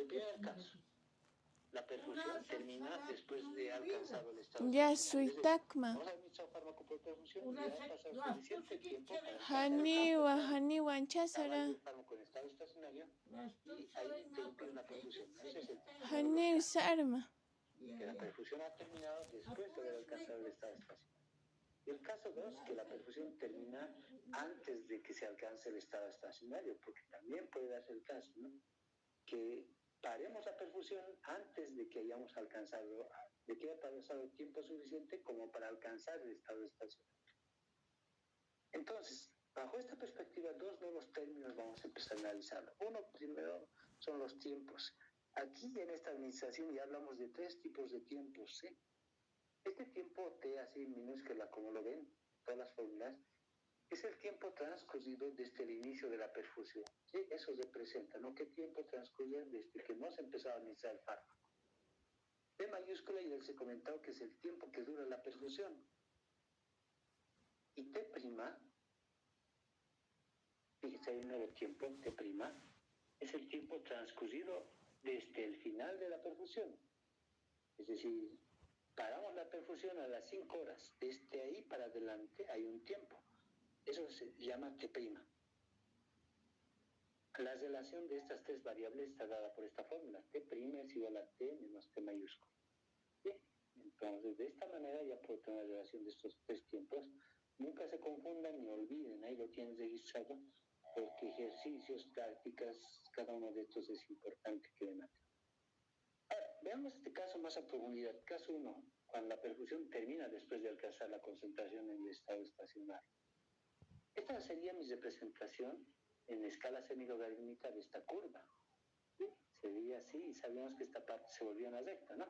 El primer caso, la perfusión termina después de alcanzado el estado Ya estacionario. soy takma. Vamos a administrar fármaco por perfusión y ya ha pasado suficiente tiempo para Haniwa estaba anchasara. el fármaco en estado estacionario y ahí interrumpir una perfusión. Ese es el Haniwa sarma. que la perfusión ha terminado después de haber alcanzado el estado estacionario. Y el caso 2, que la perfusión termina antes de que se alcance el estado estacionario, porque también puede darse el caso, ¿no? Que paremos la perfusión antes de que hayamos alcanzado, de que haya pasado tiempo suficiente como para alcanzar el estado estacionario. Entonces, bajo esta perspectiva, dos nuevos términos vamos a empezar a analizar. Uno, primero, son los tiempos. Aquí en esta administración ya hablamos de 3 tipos de tiempos, ¿sí? Este tiempo T, así minúscula como lo ven, todas las fórmulas, es el tiempo transcurrido desde el inicio de la perfusión. ¿Sí? Eso representa, ¿no? ¿Qué tiempo transcurre desde que no se empezó a administrar el fármaco? T mayúscula, y les he comentado que es el tiempo que dura la perfusión. Y T prima, fíjense, hay un nuevo tiempo, T prima, es el tiempo transcurrido desde el final de la perfusión. Es decir, paramos la perfusión a las 5 horas. Desde ahí para adelante hay un tiempo. Eso se llama T'. La relación de estas 3 variables está dada por esta fórmula. T' es igual a T menos T mayúscula. ¿Sí? Entonces, de esta manera ya puedo tener una relación de estos 3 tiempos. Nunca se confundan ni olviden, ahí lo tienes registrado, porque ejercicios, prácticas, cada uno de estos es importante que den acá. Ahora, veamos este caso más a profundidad. Caso 1, cuando la perfusión termina después de alcanzar la concentración en el estado estacionario. Esta sería mi representación en escala semilogarítmica de esta curva. ¿Sí? Sería así y sabemos que esta parte se volvió una recta, ¿no?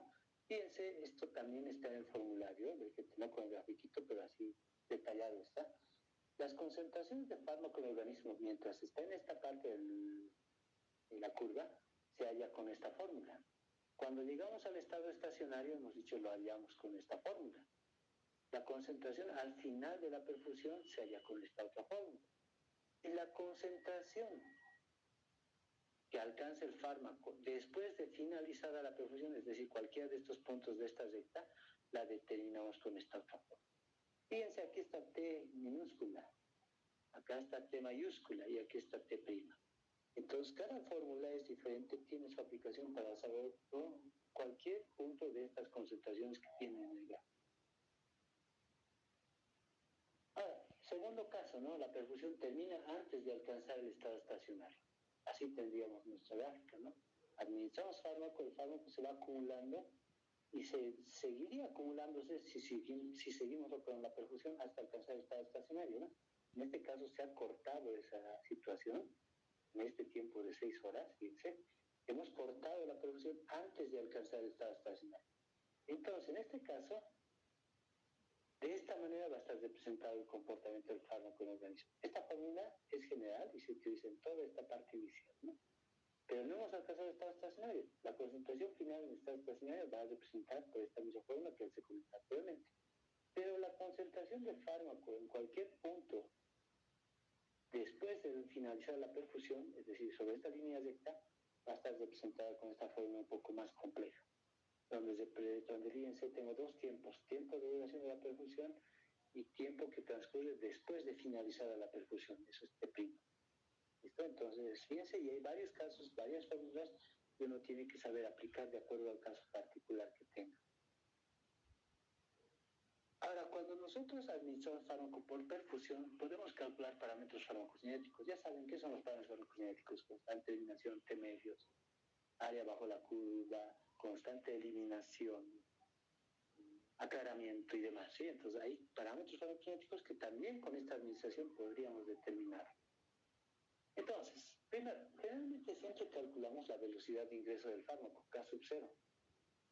Fíjense, esto también está en el formulario, del que tengo con el grafiquito, pero así detallado está. Las concentraciones de fármaco en el organismo, mientras está en esta parte de la curva, se halla con esta fórmula. Cuando llegamos al estado estacionario, hemos dicho, lo hallamos con esta fórmula. La concentración al final de la perfusión se halla con esta otra fórmula. Y la concentración que alcance el fármaco después de finalizada la perfusión, es decir, cualquiera de estos puntos de esta recta, la determinamos con esta otra fórmula. Fíjense, aquí está T minúscula, acá está T mayúscula y aquí está T'. Entonces, cada fórmula es diferente, tiene su aplicación para saber cualquier punto de estas concentraciones que tienen en el gráfico. Ahora, segundo caso, ¿no? La perfusión termina antes de alcanzar el estado estacionario. Así tendríamos nuestra gráfica, ¿no? Administramos fármaco, el fármaco se va acumulando y se seguiría acumulándose si seguimos con la perfusión hasta alcanzar el estado estacionario, ¿no? En este caso se ha cortado esa situación en este tiempo de 6 horas, fíjense, hemos cortado la perfusión antes de alcanzar el estado estacionario. Entonces, en este caso, de esta manera va a estar representado el comportamiento del fármaco en el organismo. Esta fórmula es general y se utiliza en toda esta parte inicial, ¿no? Pero no hemos alcanzado el estado estacionario. La concentración final en el estado estacionario va a representar por esta misma fórmula que se comentó anteriormente. Pero la concentración del fármaco en cualquier punto después de finalizar la perfusión, es decir, sobre esta línea recta, va a estar representada con esta fórmula un poco más compleja. Donde fíjense, tengo 2 tiempos, tiempo de duración de la perfusión y tiempo que transcurre después de finalizada la perfusión, eso es T'. ¿Listo? Entonces, fíjense, y hay varios casos, varias fórmulas que uno tiene que saber aplicar de acuerdo al caso particular que tenga. Ahora, cuando nosotros administramos fármaco por perfusión, podemos calcular parámetros farmacocinéticos. Ya saben qué son los parámetros farmacocinéticos: constante eliminación, T medios, área bajo la curva, constante eliminación, aclaramiento y demás, ¿sí? Entonces hay parámetros farmacocinéticos que también con esta administración podríamos determinar. Entonces, primero, generalmente siempre calculamos la velocidad de ingreso del fármaco, K sub 0.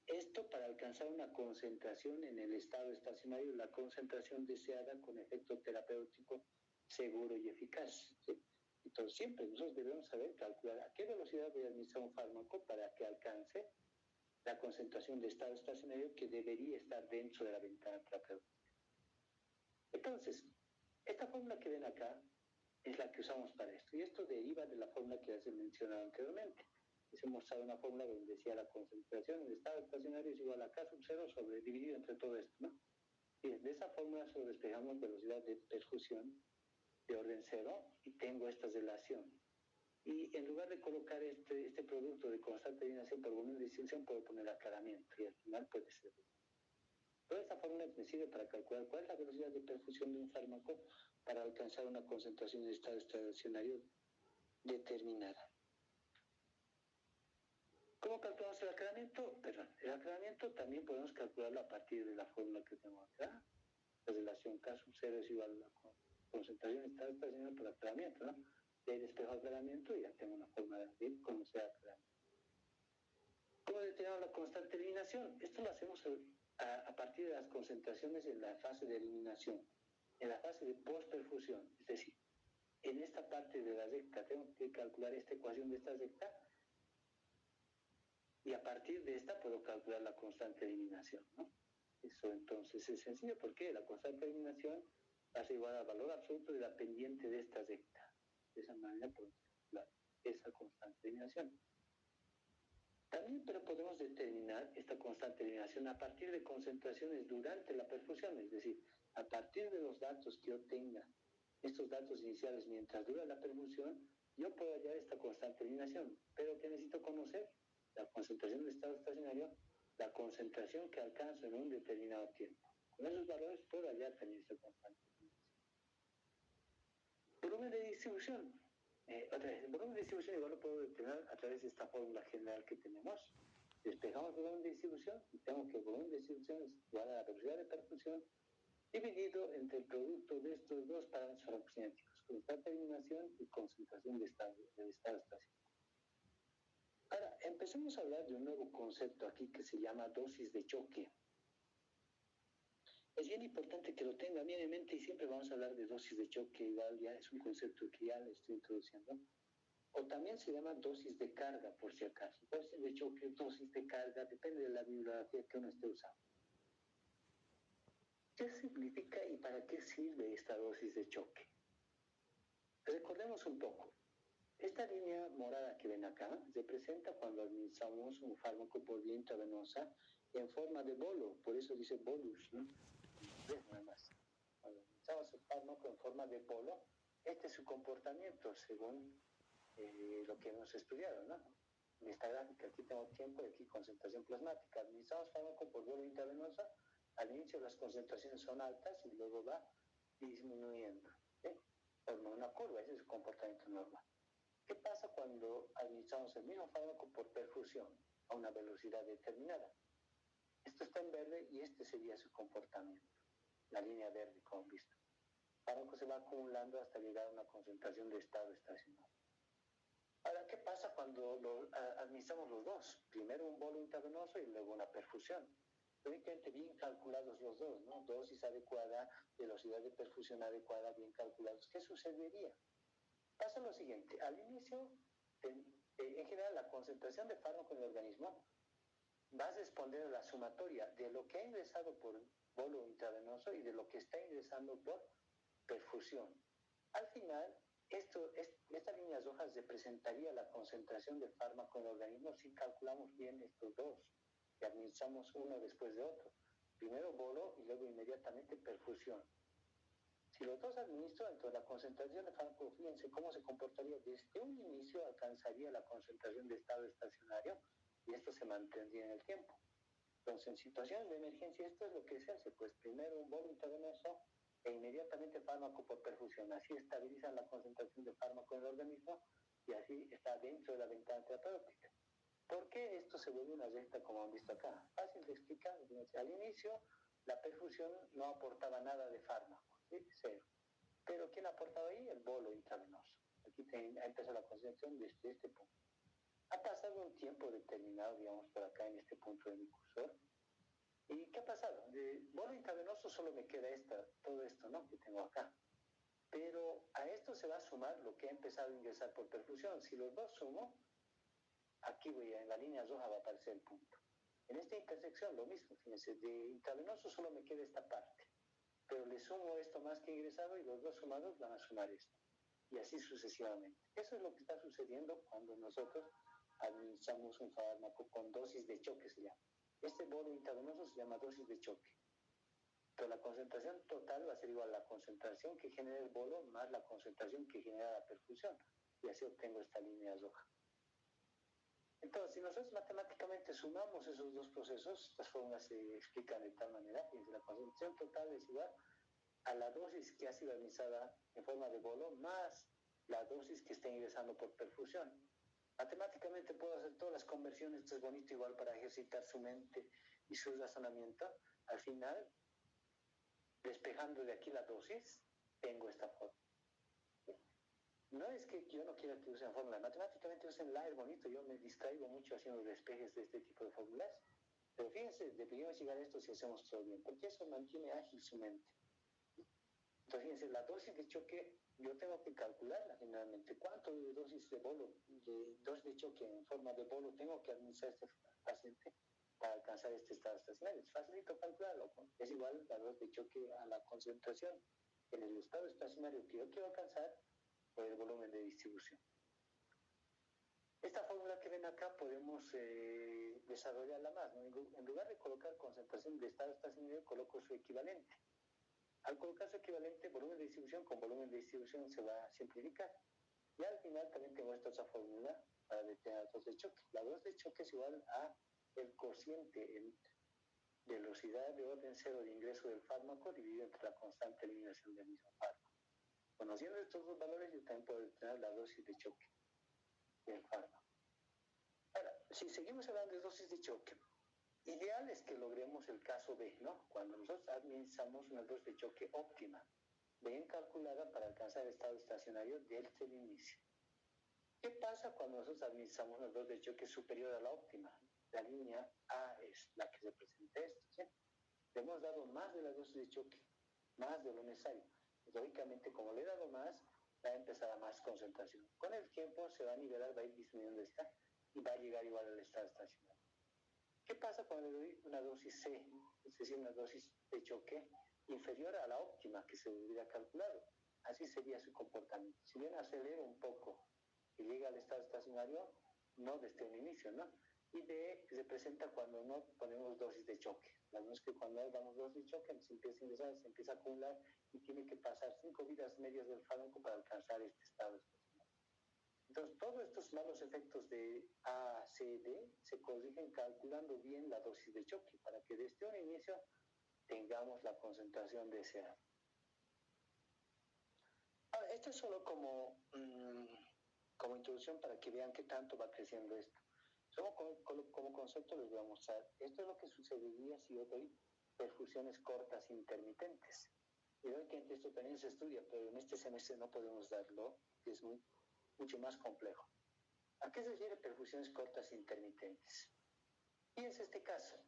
Esto para alcanzar una concentración en el estado estacionario, la concentración deseada con efecto terapéutico seguro y eficaz, ¿sí? Entonces siempre nosotros debemos saber calcular a qué velocidad voy a administrar un fármaco para que alcance la concentración de estado estacionario que debería estar dentro de la ventana terapéutica. Entonces, esta fórmula que ven acá es la que usamos para esto, y esto deriva de la fórmula que ya se mencionaba anteriormente. Les he mostrado una fórmula donde decía la concentración en estado estacionario es igual a K sub 0 sobre dividido entre todo esto, ¿no? Y de esa fórmula solo despejamos velocidad de perfusión de orden 0 y tengo esta relación. Y en lugar de colocar este producto de constante de eliminación por volumen de distribución, puedo poner aclaramiento y al final puede ser. Toda esta fórmula me sirve para calcular cuál es la velocidad de perfusión de un fármaco para alcanzar una concentración de estado estacionario determinada. ¿Cómo calculamos el aclaramiento? Perdón, el aclaramiento también podemos calcularlo a partir de la fórmula que tengo acá. La relación K sub 0 es igual a la concentración de estado estacionario por aclaramiento, ¿no? De ahí despejo aclaramiento y ya tengo una forma de conocer aclaramiento. ¿Cómo determinamos la constante de eliminación? Esto lo hacemos a partir de las concentraciones en la fase de eliminación, en la fase de postperfusión. Es decir, en esta parte de la recta tengo que calcular esta ecuación de esta recta y a partir de esta puedo calcular la constante de eliminación, ¿no? Eso entonces es sencillo porque la constante de eliminación va a ser igual al valor absoluto de la pendiente de esta recta. De esa manera podemos calcular esa constante de eliminación. También pero podemos determinar esta constante de eliminación a partir de concentraciones durante la perfusión, es decir, a partir de los datos que yo tenga, estos datos iniciales mientras dura la perfusión, yo puedo hallar esta constante de eliminación. Pero ¿qué necesito conocer? La concentración del estado estacionario, la concentración que alcanzo en un determinado tiempo. Con esos valores puedo hallar también esta constante de eliminación. Volumen de distribución. Otra vez, el volumen de distribución igual lo puedo determinar a través de esta fórmula general que tenemos. Despejamos el volumen de distribución y tengo que el volumen de distribución es igual a la velocidad de perfusión dividido entre el producto de estos dos parámetros farmacocinéticos, constante de eliminación y concentración del estado estacionario. Ahora, empecemos a hablar de un nuevo concepto aquí que se llama dosis de choque. Es bien importante que lo tengan bien en mente y siempre vamos a hablar de dosis de choque, igual ya es un concepto que ya le estoy introduciendo. O también se llama dosis de carga, por si acaso. Dosis de choque, dosis de carga, depende de la bibliografía que uno esté usando. ¿Qué significa y para qué sirve esta dosis de choque? Recordemos un poco. Esta línea morada que ven acá representa cuando administramos un fármaco por vía intravenosa en forma de bolo, por eso dice bolus, ¿no? Nada más. Cuando administramos el fármaco en forma de bolo, este es su comportamiento según lo que hemos estudiado, ¿no? En esta gráfica aquí tengo tiempo y aquí concentración plasmática. Administramos fármaco por bolo intravenosa, al inicio las concentraciones son altas y luego va disminuyendo, ¿sí? Forma una curva, ese es su comportamiento normal. ¿Qué pasa cuando administramos el mismo fármaco por perfusión a una velocidad determinada? Esto está en verde y este sería su comportamiento, la línea verde, como han visto. El fármaco se va acumulando hasta llegar a una concentración de estado estacionario. Ahora, ¿qué pasa cuando administramos los dos? Primero un bolo intravenoso y luego una perfusión. Teóricamente bien calculados los dos, ¿no? Dosis adecuada, velocidad de perfusión adecuada, bien calculados. ¿Qué sucedería? Pasa lo siguiente, al inicio, en general, la concentración de fármaco en el organismo va a responder a la sumatoria de lo que ha ingresado por bolo intravenoso y de lo que está ingresando por perfusión. Al final, estas líneas rojas representaría la concentración de fármaco en el organismo si calculamos bien estos dos, que administramos uno después de otro. Primero bolo y luego inmediatamente perfusión. Si los dos administro, entonces la concentración de fármaco, fíjense cómo se comportaría. Desde un inicio alcanzaría la concentración de estado estacionario y esto se mantendría en el tiempo. Entonces, en situaciones de emergencia, esto es lo que se hace. Pues primero un bolo intravenoso e inmediatamente fármaco por perfusión. Así estabilizan la concentración de fármaco en el organismo y así está dentro de la ventana terapéutica. ¿Por qué esto se vuelve una recta como han visto acá? Fácil de explicar. Al inicio, la perfusión no aportaba nada de fármaco. ¿Sí? Cero. Pero ¿quién aportaba ahí? El bolo intravenoso. Aquí empezó la concentración desde este punto. Ha pasado un tiempo determinado, digamos, por acá en este punto de mi cursor. ¿Y qué ha pasado? De bolo intravenoso solo me queda todo esto, ¿no? Que tengo acá. Pero a esto se va a sumar lo que ha empezado a ingresar por perfusión. Si los dos sumo, aquí en la línea roja va a aparecer el punto. En esta intersección lo mismo, fíjense, de intravenoso solo me queda esta parte. Pero le sumo esto más que ingresado y los dos sumados van a sumar esto. Y así sucesivamente. Eso es lo que está sucediendo cuando nosotros administramos un fármaco con dosis de choque, se llama. Este bolo intravenoso se llama dosis de choque. Pero la concentración total va a ser igual a la concentración que genera el bolo más la concentración que genera la perfusión. Y así obtengo esta línea roja. Entonces, si nosotros matemáticamente sumamos esos dos procesos, las fórmulas se explican de tal manera, fíjense, la concentración total es igual a la dosis que ha sido administrada en forma de bolo más la dosis que está ingresando por perfusión. Matemáticamente puedo hacer todas las conversiones, esto es bonito igual para ejercitar su mente y su razonamiento. Al final, despejando de aquí la dosis, tengo esta forma. No es que yo no quiera que usen fórmulas, matemáticamente usenla, es bonito, yo me distraigo mucho haciendo despejes de este tipo de fórmulas, pero fíjense, deberíamos llegar a esto si hacemos todo bien, porque eso mantiene ágil su mente. Entonces, fíjense, la dosis de choque, yo tengo que calcularla generalmente. ¿Cuánto de dosis de bolo, de dosis de choque en forma de bolo tengo que administrar a este paciente para alcanzar este estado estacionario? Es facilito calcularlo. Es igual la dosis de choque a la concentración en el estado estacionario que yo quiero alcanzar por el volumen de distribución. Esta fórmula que ven acá podemos desarrollarla más, ¿no? En lugar de colocar concentración de estado estacionario, coloco su equivalente. Al colocar su equivalente, volumen de distribución con volumen de distribución se va a simplificar. Y al final también tengo esta otra fórmula para determinar la dosis de choque. La dosis de choque es igual a el cociente en velocidad de orden cero de ingreso del fármaco dividido entre la constante de eliminación del mismo fármaco. Conociendo estos dos valores, yo también puedo determinar la dosis de choque del fármaco. Ahora, si seguimos hablando de dosis de choque, ideal es que logremos el caso B, ¿no? Cuando nosotros administramos una dosis de choque óptima, bien calculada para alcanzar el estado estacionario desde el inicio. ¿Qué pasa cuando nosotros administramos una dosis de choque superior a la óptima? La línea A es la que representa esto, ¿sí? Le hemos dado más de la dosis de choque, más de lo necesario. Lógicamente, como le he dado más, va a empezar a más concentración. Con el tiempo se va a nivelar, va a ir disminuyendo esta y va a llegar igual al estado estacionario. ¿Qué pasa cuando le doy una dosis C, es decir, una dosis de choque inferior a la óptima que se hubiera calculado? Así sería su comportamiento. Si bien acelera un poco y llega al estado estacionario, no desde el inicio, ¿no? Y D se presenta cuando no ponemos dosis de choque. La verdad es que cuando damos dosis de choque se empieza a ingresar, se empieza a acumular y tiene que pasar 5 vidas medias del fármaco para alcanzar este estado estacionario. Entonces, todos estos malos efectos de A, C, D se corrigen calculando bien la dosis de choque para que desde un inicio tengamos la concentración deseada. Ahora, esto es solo como introducción para que vean qué tanto va creciendo esto. Solo como concepto les voy a mostrar. Esto es lo que sucedería si yo doy perfusiones cortas intermitentes. Y veo que esto también se estudia, pero en este semestre no podemos darlo, que es mucho más complejo. ¿A qué se refiere perfusiones cortas intermitentes? Fíjense este caso.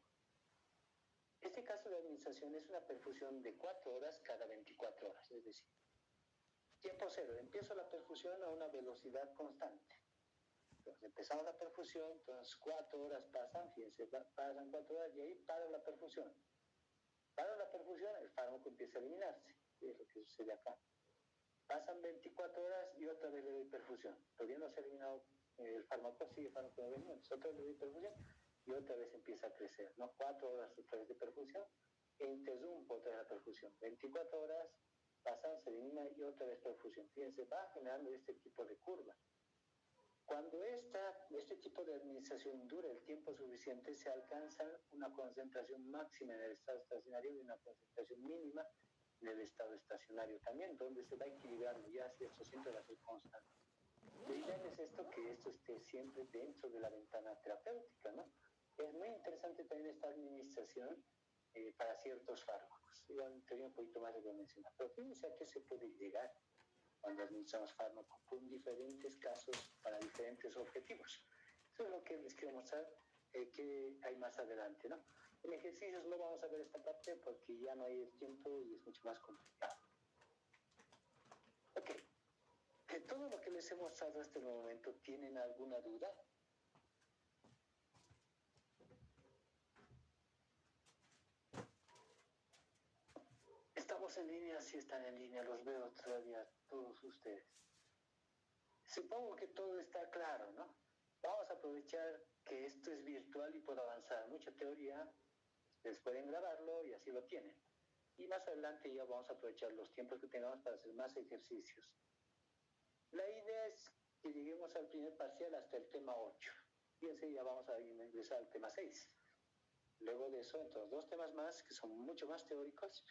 Este caso de administración es una perfusión de 4 horas cada 24 horas, es decir, tiempo cero. Empiezo la perfusión a una velocidad constante. Entonces empezamos la perfusión, entonces 4 horas pasan, fíjense, pasan 4 horas y ahí para la perfusión. Para la perfusión, el fármaco empieza a eliminarse, es lo que sucede acá. Pasan 24 horas y otra vez le doy perfusión. Todavía no se ha eliminado el fármaco, sigue el fármaco de veneno, otra vez le doy perfusión y otra vez empieza a crecer, ¿no? 4 horas otra vez de perfusión e interrumpo otra vez la perfusión. 24 horas pasan, se elimina y otra vez perfusión. Fíjense, va generando este tipo de curva. Cuando este tipo de administración dura el tiempo suficiente, se alcanza una concentración máxima en el estado estacionario y una concentración mínima en el estado estacionario también, donde se va equilibrando, ya si esto siempre va a ser constante. Lo ideal es esto, que esto esté siempre dentro de la ventana terapéutica, ¿no? Es muy interesante también esta administración para ciertos fármacos. Igual tenía un poquito más de lo mencionar, pero fíjense a qué se puede llegar cuando administramos fármacos con diferentes casos para diferentes objetivos. Eso es lo que les quiero mostrar que hay más adelante, ¿no? En ejercicios no vamos a ver esta parte porque ya no hay el tiempo y es mucho más complicado. Ok. De todo lo que les he mostrado hasta el momento, ¿tienen alguna duda? Estamos en línea, sí están en línea, los veo todavía todos ustedes. Supongo que todo está claro, ¿no? Vamos a aprovechar que esto es virtual y puedo avanzar mucha teoría, ustedes pueden grabarlo y así lo tienen. Y más adelante ya vamos a aprovechar los tiempos que tengamos para hacer más ejercicios. La idea es que lleguemos al primer parcial hasta el tema 8. Fíjense, ya vamos a ingresar al tema 6. Luego de eso, entonces, dos temas más que son mucho más teóricos,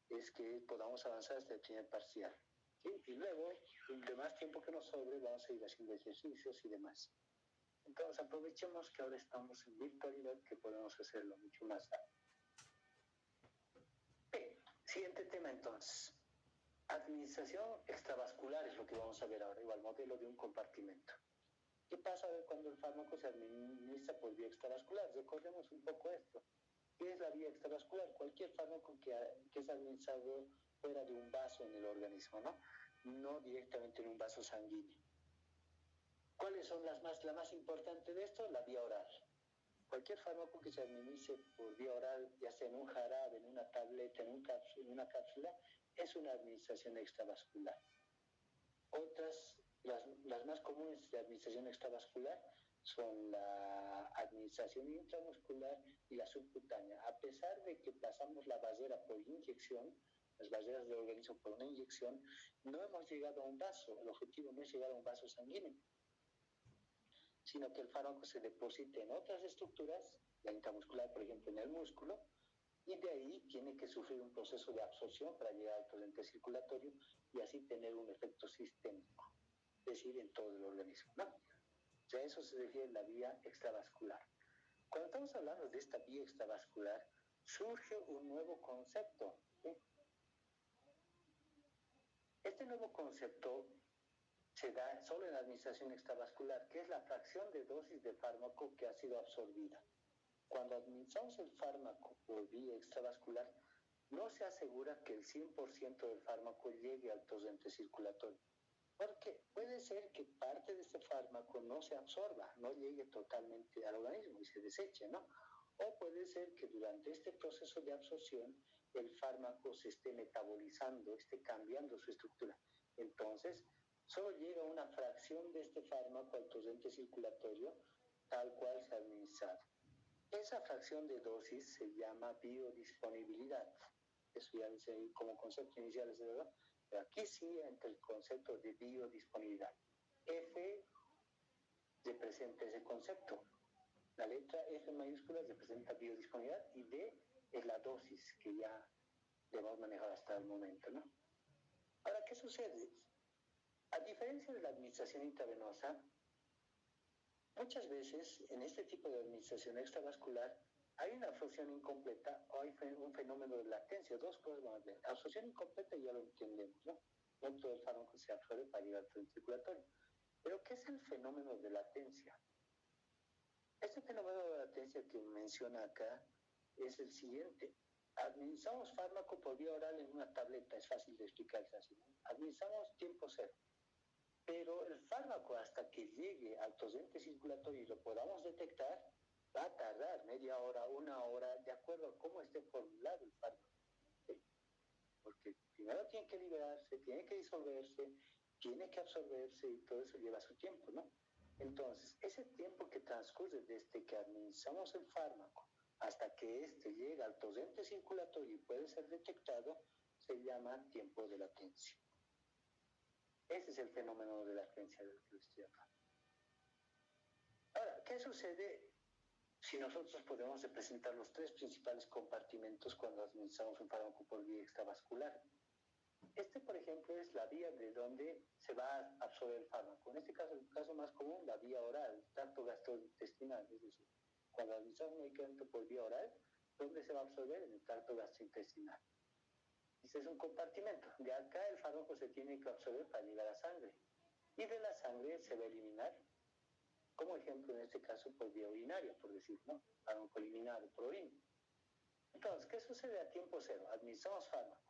es que podamos avanzar hasta el primer parcial. ¿Sí? Y luego, de más tiempo que nos sobre, vamos a ir haciendo ejercicios y demás. Entonces, aprovechemos que ahora estamos en virtualidad, que podemos hacerlo mucho más rápido. Siguiente tema, entonces. Administración extravascular es lo que vamos a ver ahora, igual modelo de un compartimento. ¿Qué pasa cuando el fármaco se administra por vía extravascular? Recordemos un poco esto. ¿Qué es la vía extravascular? Cualquier fármaco que es administrado fuera de un vaso en el organismo, ¿no? No directamente en un vaso sanguíneo. ¿Cuáles son la más importante de esto? La vía oral. Cualquier fármaco que se administre por vía oral, ya sea en un jarabe, en una tableta, en una cápsula, es una administración extravascular. Otras, las más comunes de administración extravascular son la administración intramuscular y la subcutánea. A pesar de que pasamos la barrera por inyección, las barreras del organismo por una inyección, no hemos llegado a un vaso. El objetivo no es llegar a un vaso sanguíneo, sino que el fármaco se deposite en otras estructuras, la intramuscular, por ejemplo, en el músculo, y de ahí tiene que sufrir un proceso de absorción para llegar al torrente circulatorio y así tener un efecto sistémico, es decir, en todo el organismo, ¿no? O sea, eso se refiere a la vía extravascular. Cuando estamos hablando de esta vía extravascular, surge un nuevo concepto, ¿sí? Este nuevo concepto se da solo en la administración extravascular, que es la fracción de dosis de fármaco que ha sido absorbida. Cuando administramos el fármaco por vía extravascular, no se asegura que el 100% del fármaco llegue al torrente circulatorio, porque puede ser que parte de este fármaco no se absorba, no llegue totalmente al organismo y se deseche, ¿no? O puede ser que durante este proceso de absorción el fármaco se esté metabolizando, esté cambiando su estructura. Entonces, solo llega una fracción de este fármaco al torrente circulatorio tal cual se ha administrado. Esa fracción de dosis se llama biodisponibilidad. Eso ya dice como concepto inicial, ¿verdad? Pero aquí sí entra el concepto de biodisponibilidad. F representa ese concepto. La letra F mayúscula representa biodisponibilidad y D es la dosis que ya debemos manejar hasta el momento, ¿no? Ahora, ¿qué sucede? A diferencia de la administración intravenosa, muchas veces en este tipo de administración extravascular hay una absorción incompleta o hay un fenómeno de latencia. Dos cosas van a ver. Absorción incompleta ya lo entendemos, ¿no? No todo el fármaco se absorbe para llegar al torrente circulatorio. Pero ¿qué es el fenómeno de latencia? Este fenómeno de latencia que menciona acá es el siguiente. Administramos fármaco por vía oral en una tableta, es fácil de explicarse así, ¿no? Administramos tiempo cero. Pero el fármaco, hasta que llegue al torrente circulatorio y lo podamos detectar, va a tardar media hora, una hora, de acuerdo a cómo esté formulado el fármaco. ¿Sí? Porque primero tiene que liberarse, tiene que disolverse, tiene que absorberse y todo eso lleva su tiempo, ¿no? Entonces, ese tiempo que transcurre desde que administramos el fármaco hasta que éste llega al torrente circulatorio y puede ser detectado, se llama tiempo de latencia. Ese es el fenómeno de latencia del que estoy hablando. Ahora, ¿qué sucede si nosotros podemos representar los tres principales compartimentos cuando administramos un fármaco por vía extravascular? Este, por ejemplo, es la vía de donde se va a absorber el fármaco. En este caso, el caso más común, la vía oral, el tracto gastrointestinal. Es decir, cuando administramos un medicamento por vía oral, ¿dónde se va a absorber? En el tracto gastrointestinal. Este es un compartimento. De acá el fármaco se tiene que absorber para llegar a la sangre. Y de la sangre se va a eliminar, como ejemplo en este caso por vía urinaria, por decir, ¿no? Fármaco eliminado por orina. Entonces, ¿qué sucede a tiempo cero? Administramos fármaco.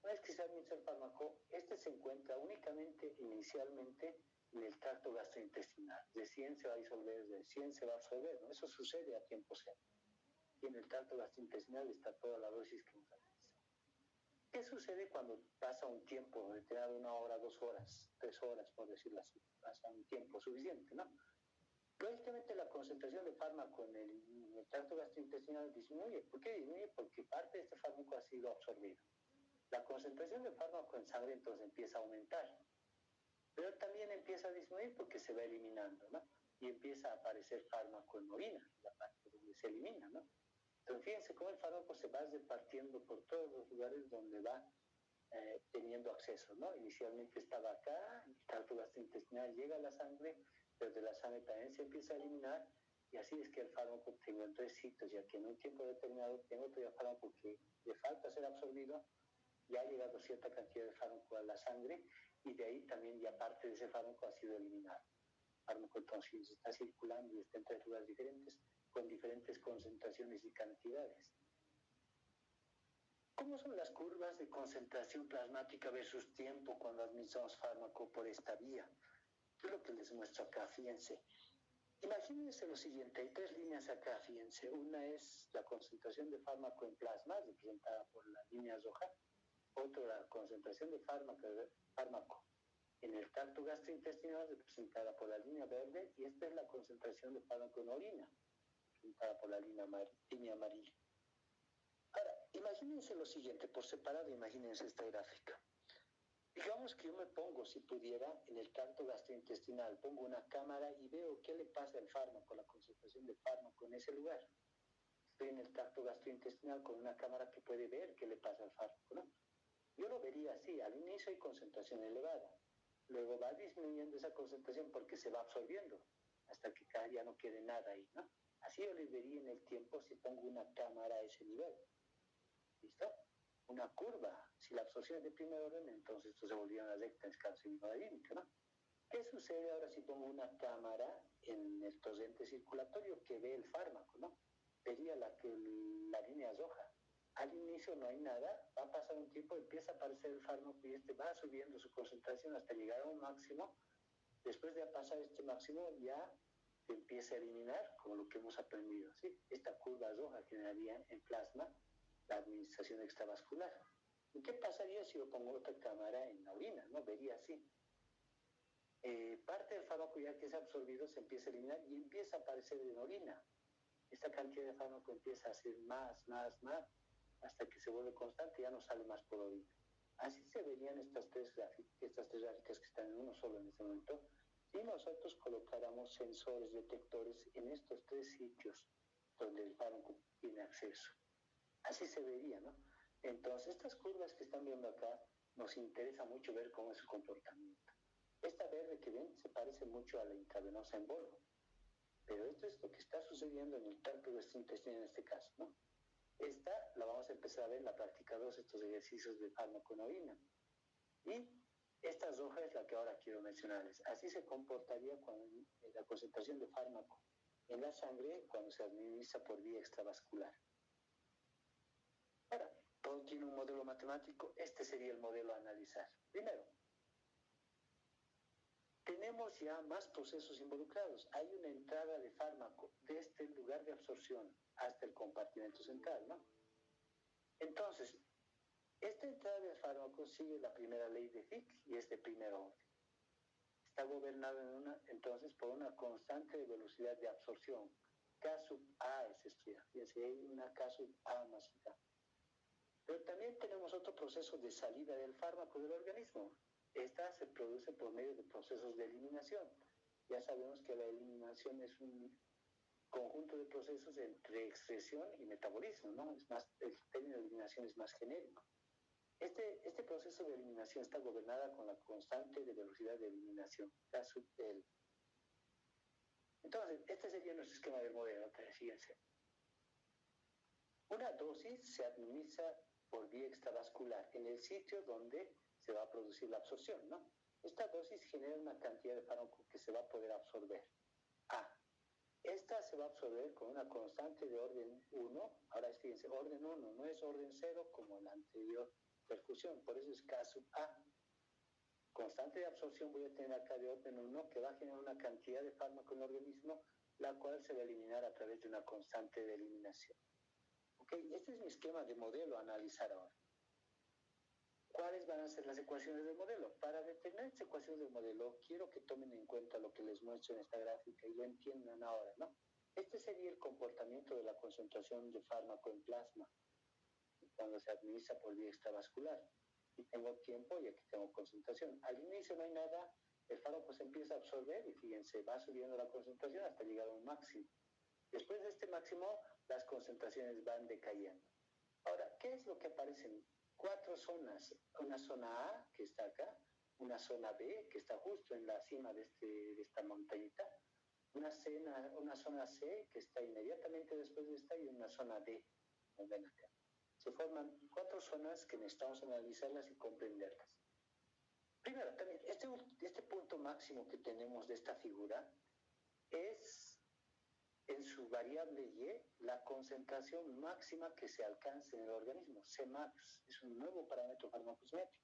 Una vez que se administra el fármaco, este se encuentra únicamente inicialmente en el tracto gastrointestinal. Recién se va a disolver, recién se va a absorber, ¿no? Eso sucede a tiempo cero. Y en el tracto gastrointestinal está toda la dosis que hemos administrado. ¿Qué sucede cuando pasa un tiempo determinado, 1 hora, 2 horas, 3 horas, por decirlo así? Pasa un tiempo suficiente, ¿no? Lógicamente la concentración de fármaco en el tracto gastrointestinal disminuye. ¿Por qué disminuye? Porque parte de este fármaco ha sido absorbido. La concentración de fármaco en sangre entonces empieza a aumentar, pero también empieza a disminuir porque se va eliminando, ¿no? Y empieza a aparecer fármaco en orina, la parte donde se elimina, ¿no? Entonces fíjense cómo el fármaco se va repartiendo por todos los lugares donde va teniendo acceso, ¿no? Inicialmente estaba acá, el tracto gastrointestinal llega a la sangre, pero de la sangre también se empieza a eliminar, y así es que el fármaco tengo en 3 sitios, ya que en un tiempo determinado tengo todavía fármaco que le falta ser absorbido, ya ha llegado cierta cantidad de fármaco a la sangre, y de ahí también ya parte de ese fármaco ha sido eliminado. El fármaco entonces está circulando y está en 3 lugares diferentes, con diferentes concentraciones y cantidades. ¿Cómo son las curvas de concentración plasmática versus tiempo cuando administramos fármaco por esta vía? ¿Qué es lo que les muestro acá? Fíjense. Imagínense lo siguiente, hay 3 líneas acá, fíjense. Una es la concentración de fármaco en plasma, representada por la línea roja. Otra, la concentración de fármaco en el tracto gastrointestinal, representada por la línea verde. Y esta es la concentración de fármaco en orina, representada por la línea amarilla. Ahora, imagínense lo siguiente, por separado, imagínense esta gráfica. Digamos que yo me pongo, si pudiera, en el tracto gastrointestinal, pongo una cámara y veo qué le pasa al fármaco, la concentración de fármaco en ese lugar. Estoy en el tracto gastrointestinal con una cámara que puede ver qué le pasa al fármaco, ¿no? Yo lo vería así, al inicio hay concentración elevada, luego va disminuyendo esa concentración porque se va absorbiendo, hasta que ya no quede nada ahí, ¿no? Así yo les vería en el tiempo si pongo una cámara a ese nivel. ¿Listo? Una curva. Si la absorción es de primer orden, entonces esto se volvió una recta en escala hemodinámica, ¿no? ¿Qué sucede ahora si pongo una cámara en el torrente circulatorio que ve el fármaco, ¿no? Vería la línea roja. Al inicio no hay nada, va a pasar un tiempo, empieza a aparecer el fármaco y este va subiendo su concentración hasta llegar a un máximo. Después de pasar este máximo ya se empieza a eliminar, como lo que hemos aprendido, ¿sí? Esta curva roja generaría en plasma la administración extravascular. ¿Y qué pasaría si yo pongo otra cámara en la orina? ¿No? Vería así. Parte del fármaco ya que es absorbido se empieza a eliminar y empieza a aparecer en orina. Esta cantidad de fármaco empieza a ser más, hasta que se vuelve constante y ya no sale más por orina. Así se verían estas tres gráficas que están en uno solo en este momento, si nosotros colocáramos sensores detectores en estos 3 sitios donde el fármaco tiene acceso. Así se vería, ¿no? Entonces, estas curvas que están viendo acá, nos interesa mucho ver cómo es su comportamiento. Esta verde que ven se parece mucho a la intravenosa en bolo, pero esto es lo que está sucediendo en el tracto gastrointestinal en este caso, ¿no? Esta la vamos a empezar a ver en la práctica 2, estos ejercicios de fármaco en orina. Y esta roja es la que ahora quiero mencionarles. Así se comportaría cuando la concentración de fármaco en la sangre cuando se administra por vía extravascular. Ahora, todo tiene un modelo matemático, este sería el modelo a analizar. Primero, tenemos ya más procesos involucrados. Hay una entrada de fármaco desde el lugar de absorción hasta el compartimento central, ¿no? Entonces, esta entrada de fármaco sigue la primera ley de Fick y es de primer orden. Está gobernado entonces por una constante de velocidad de absorción. K sub A es esto ya. Fíjense, hay una K sub A más K. Pero también tenemos otro proceso de salida del fármaco del organismo. Esta se produce por medio de procesos de eliminación. Ya sabemos que la eliminación es un conjunto de procesos entre excreción y metabolismo, ¿no? Es más, el término de eliminación es más genérico. Este proceso de eliminación está gobernada con la constante de velocidad de eliminación, K sub L. Entonces, este sería nuestro esquema del modelo, fíjense. Una dosis se administra por vía extravascular en el sitio donde se va a producir la absorción, ¿no? Esta dosis genera una cantidad de fármaco que se va a poder absorber. A. Esta se va a absorber con una constante de orden 1. Ahora fíjense, orden 1 no es orden 0 como la anterior perfusión, por eso es K sub A. Constante de absorción voy a tener acá de orden 1 que va a generar una cantidad de fármaco en el organismo, la cual se va a eliminar a través de una constante de eliminación. Ok, este es mi esquema de modelo a analizar ahora. ¿Cuáles van a ser las ecuaciones del modelo? Para determinar estas ecuaciones del modelo, quiero que tomen en cuenta lo que les muestro en esta gráfica y lo entiendan ahora, ¿no? Este sería el comportamiento de la concentración de fármaco en plasma cuando se administra por vía extravascular. Y tengo tiempo y aquí tengo concentración. Al inicio no hay nada, el fármaco se empieza a absorber y fíjense, va subiendo la concentración hasta llegar a un máximo. Después de este máximo, las concentraciones van decayendo. Ahora, ¿qué es lo que aparecen? 4 zonas. Una zona A, que está acá, una zona B, que está justo en la cima de esta montañita, una zona C, que está inmediatamente después de esta, y una zona D, como ven acá. Se forman 4 zonas que necesitamos analizarlas y comprenderlas. Primero, también, este punto máximo que tenemos de esta figura es, en su variable Y, la concentración máxima que se alcance en el organismo. Cmax es un nuevo parámetro farmacosmétrico.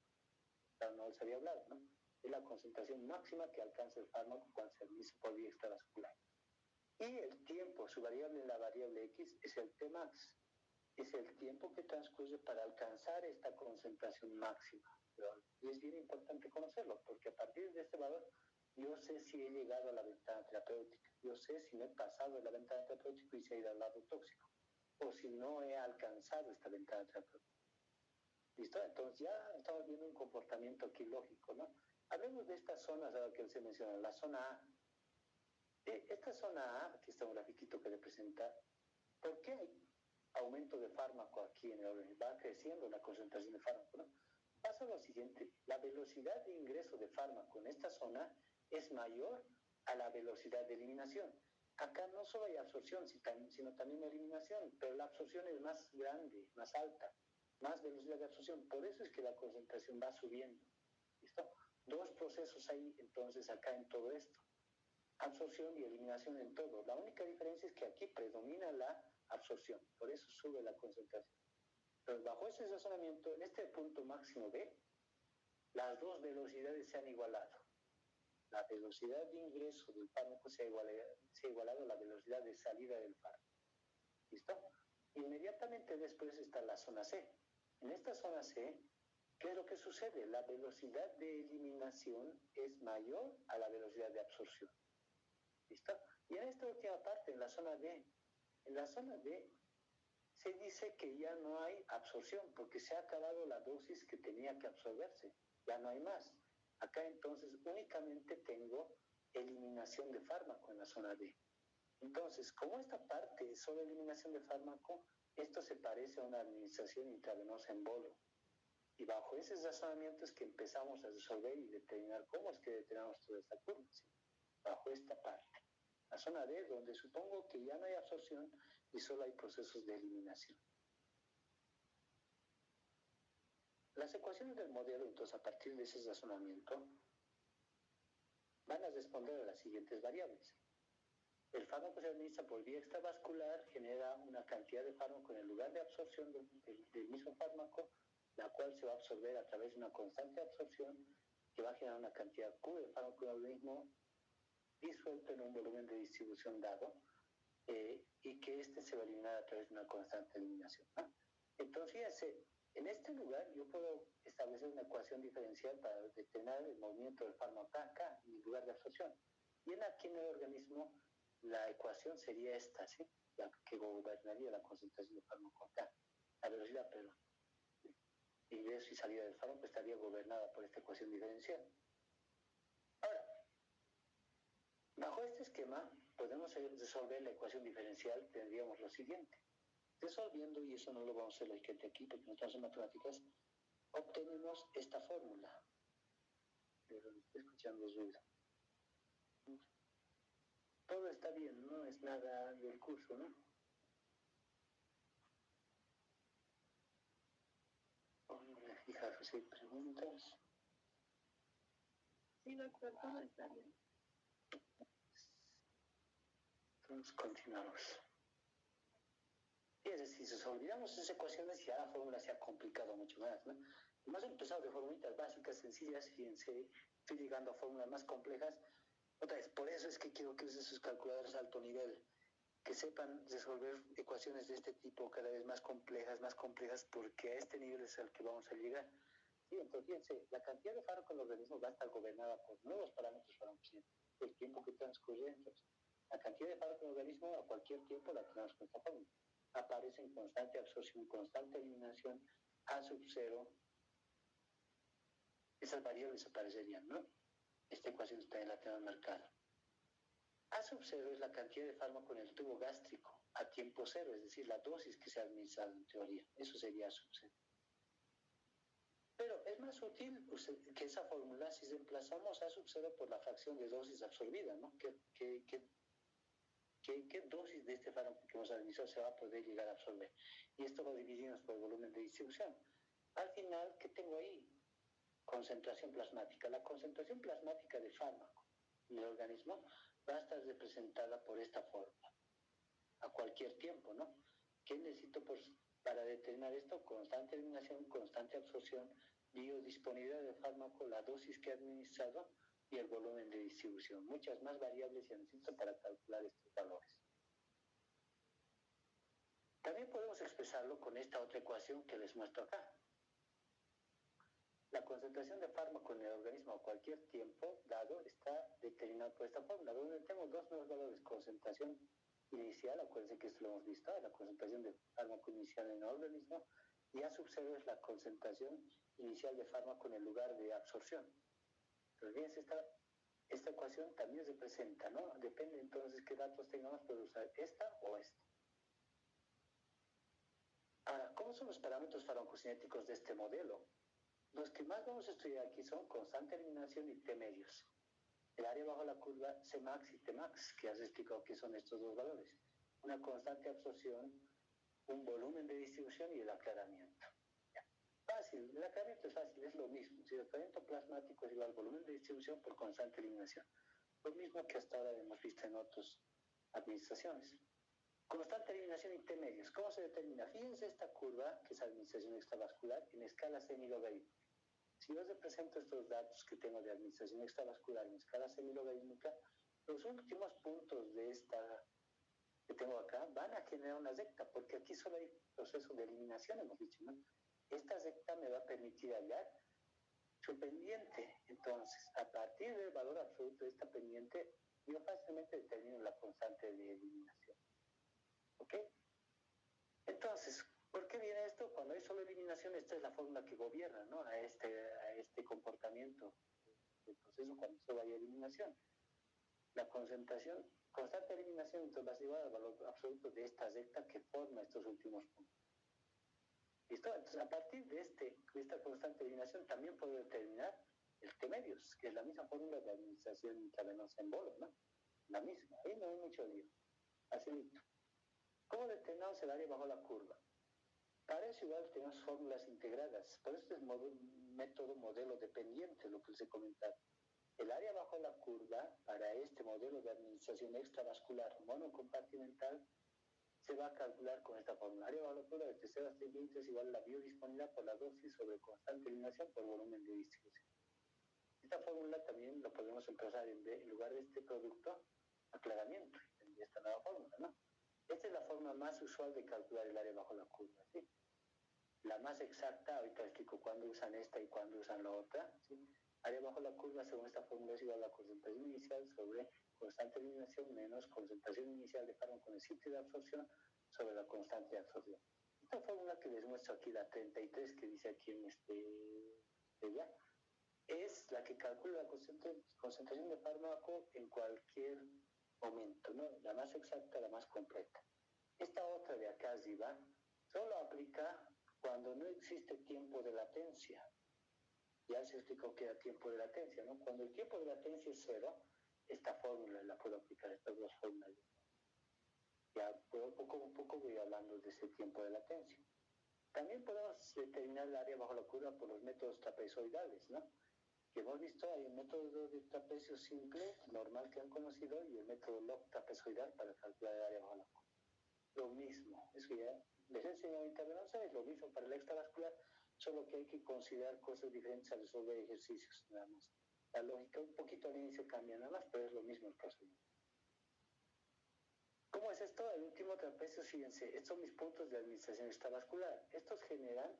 Claro, no les había hablado, ¿no? Es la concentración máxima que alcanza el fármaco cuando se administra por vía extravascular. Y el tiempo, su variable, la variable X, es el Tmax. Es el tiempo que transcurre para alcanzar esta concentración máxima. Y es bien importante conocerlo, porque a partir de este valor, yo sé si he llegado a la ventana terapéutica, yo sé si me he pasado de la ventana terapéutica y se ha ido al lado tóxico, o si no he alcanzado esta ventana terapéutica. ¿Listo? Entonces ya estamos viendo un comportamiento aquí lógico, ¿no? Hablemos de estas zonas ahora que se menciona, la zona A. Esta zona A, aquí está un grafiquito que representa, ¿por qué hay aumento de fármaco aquí en el organismo? Va creciendo la concentración de fármaco, ¿no? Pasa lo siguiente, la velocidad de ingreso de fármaco en esta zona es mayor a la velocidad de eliminación. Acá no solo hay absorción, sino también eliminación, pero la absorción es más grande, más alta, más velocidad de absorción. Por eso es que la concentración va subiendo. ¿Listo? 2 procesos hay entonces acá en todo esto. Absorción y eliminación en todo. La única diferencia es que aquí predomina la absorción, por eso sube la concentración. Entonces, bajo ese razonamiento, en este punto máximo B, las 2 velocidades se han igualado. La velocidad de ingreso del fármaco se ha igualado a la velocidad de salida del fármaco. ¿Listo? Inmediatamente después está la zona C. En esta zona C, ¿qué es lo que sucede? La velocidad de eliminación es mayor a la velocidad de absorción. ¿Listo? Y en esta última parte, en la zona D, se dice que ya no hay absorción porque se ha acabado la dosis que tenía que absorberse, ya no hay más. Acá entonces únicamente tengo eliminación de fármaco en la zona D. Entonces, como esta parte es solo eliminación de fármaco, esto se parece a una administración intravenosa en bolo. Y bajo ese razonamiento es que empezamos a resolver y determinar cómo es que determinamos toda esta curva, ¿sí? Bajo esta parte. La zona D, donde supongo que ya no hay absorción y solo hay procesos de eliminación. Las ecuaciones del modelo, entonces, a partir de ese razonamiento, van a responder a las siguientes variables. El fármaco se administra por vía extravascular, genera una cantidad de fármaco en el lugar de absorción del mismo fármaco, la cual se va a absorber a través de una constante de absorción que va a generar una cantidad Q de fármaco en el organismo disuelto en un volumen de distribución dado, y que este se va a eliminar a través de una constante de eliminación, ¿no? Entonces, fíjense, en este lugar yo puedo establecer una ecuación diferencial para determinar el movimiento del fármaco acá, en el lugar de absorción. Y aquí en el organismo, la ecuación sería esta, ¿sí? La que gobernaría la concentración del fármaco acá. La velocidad, perdón. Ingreso y salida del fármaco estaría gobernada por esta ecuación diferencial. Ahora, bajo este esquema, podemos resolver la ecuación diferencial, tendríamos lo siguiente. Resolviendo, y eso no lo vamos a hacer la etiqueta aquí porque no estamos en matemáticas, obtenemos esta fórmula. Pero estoy escuchando ruido. Todo está bien, no es nada del curso, ¿no? Fijaros si hay preguntas. Sí, doctor, todo está bien. Entonces continuamos. Fíjense, si nos olvidamos esas ecuaciones, ya la fórmula se ha complicado mucho más, ¿no? Hemos empezado de formulitas básicas, sencillas, fíjense, estoy llegando a fórmulas más complejas. Otra vez, por eso es que quiero que usen sus calculadores de alto nivel, que sepan resolver ecuaciones de este tipo cada vez más complejas, porque a este nivel es al que vamos a llegar. ¿sí? Entonces, fíjense, la cantidad de fármacos en el organismo va a estar gobernada por nuevos parámetros farmacocinéticos, el tiempo que transcurre. Entonces, la cantidad de fármacos en el organismo a cualquier tiempo la tenemos con esta fórmula. Aparece en constante absorción, constante eliminación, A sub 0. Esas variables aparecerían, ¿no? Esta ecuación está en la tenemos marcada. A sub 0 es la cantidad de fármaco en el tubo gástrico a tiempo cero, es decir, la dosis que se ha administrado en teoría. Eso sería A sub 0. Pero es más útil que esa fórmula si reemplazamos A sub 0 por la fracción de dosis absorbida, ¿no? ¿Qué dosis de este fármaco que hemos administrado se va a poder llegar a absorber? Y esto lo dividimos por el volumen de distribución. Al final, ¿qué tengo ahí? Concentración plasmática. La concentración plasmática de fármaco en el organismo va a estar representada por esta fórmula, a cualquier tiempo, ¿no? ¿Qué necesito para determinar esto? Constante eliminación, constante absorción, biodisponibilidad del fármaco, la dosis que he administrado y el volumen de distribución. Muchas más variables se necesitan para calcular estos valores. También podemos expresarlo con esta otra ecuación que les muestro acá. La concentración de fármaco en el organismo a cualquier tiempo dado está determinado por esta fórmula, donde tenemos dos nuevos valores: concentración inicial, acuérdense que esto lo hemos visto, la concentración de fármaco inicial en el organismo, y A sub 0 es la concentración inicial de fármaco en el lugar de absorción. Entonces, fíjense, esta ecuación también representa, ¿no? Depende entonces qué datos tengamos, puedo usar esta o esta. Ahora, ¿cómo son los parámetros farmacocinéticos de este modelo? Los que más vamos a estudiar aquí son constante eliminación y T medios. El área bajo la curva Cmax y Tmax, que has explicado qué son estos dos valores. Una constante absorción, un volumen de distribución y el aclaramiento. Fácil, el aclaramiento es fácil, es lo mismo. Si el aclaramiento plasmático es igual al volumen de distribución por constante eliminación. Lo mismo que hasta ahora hemos visto en otras administraciones. Constante eliminación y T medios. ¿Cómo se determina? Fíjense esta curva, que es administración extravascular, en escala semilogarítmica. Si yo represento estos datos que tengo de administración extravascular en escala semilogarítmica, los últimos puntos de esta que tengo acá van a generar una recta, porque aquí solo hay proceso de eliminación, hemos dicho, ¿no? Esta recta me va a permitir hallar su pendiente. Entonces, a partir del valor absoluto de esta pendiente, yo fácilmente determino la constante de eliminación. ¿Ok? Entonces, ¿por qué viene esto? Cuando hay solo eliminación, esta es la fórmula que gobierna, ¿no? a este comportamiento del proceso cuando solo hay eliminación. La concentración, constante eliminación, entonces va a llevar al valor absoluto de esta recta que forma estos últimos puntos. ¿Listo? Entonces, a partir de esta constante eliminación, también puedo determinar el T medios, que es la misma fórmula de administración intravenosa en bolo, ¿no? La misma, ahí no hay mucho lío. Así listo. ¿Cómo determinamos el área bajo la curva? Para eso igual tenemos fórmulas integradas. Por eso es método modelo dependiente, lo que les he comentado. El área bajo la curva, para este modelo de administración extravascular monocompartimental, se va a calcular con esta fórmula. Área bajo la curva de tercero hasta 20 es igual a la biodisponibilidad por la dosis sobre constante eliminación por volumen de distribución. Esta fórmula también lo podemos empezar en lugar de este producto, aclaramiento, de esta nueva fórmula, ¿no? Esta es la forma más usual de calcular el área bajo la curva, ¿sí? La más exacta, ahorita explico cuándo usan esta y cuándo usan la otra, ¿sí? Área bajo la curva, según esta fórmula, es igual a la concentración inicial sobre constante de eliminación menos concentración inicial de fármaco en el sitio de absorción sobre la constante de absorción. Esta fórmula que les muestro aquí, la 33, que dice aquí en ya, es la que calcula la concentración de fármaco en cualquier momento, ¿no? La más exacta, la más completa. Esta otra de acá arriba solo aplica cuando no existe tiempo de latencia. Ya se explicó que era tiempo de latencia, ¿no? Cuando el tiempo de latencia es cero, esta fórmula la puedo aplicar, estas dos fórmulas. Ya poco a poco voy hablando de ese tiempo de latencia. También podemos determinar el área bajo la curva por los métodos trapezoidales, ¿no? Que hemos visto, hay el método de trapecio simple, normal que han conocido, y el método log trapezoidal para calcular el área bajo la curva. Lo mismo, eso ya les he enseñado intravenosa, es lo mismo para el extravascular, solo que hay que considerar cosas diferentes al resolver ejercicios, nada más. La lógica un poquito al inicio cambia nada más, pero es lo mismo el procedimiento. ¿Cómo es esto? El último trapecio, fíjense, estos son mis puntos de administración extravascular. Estos generan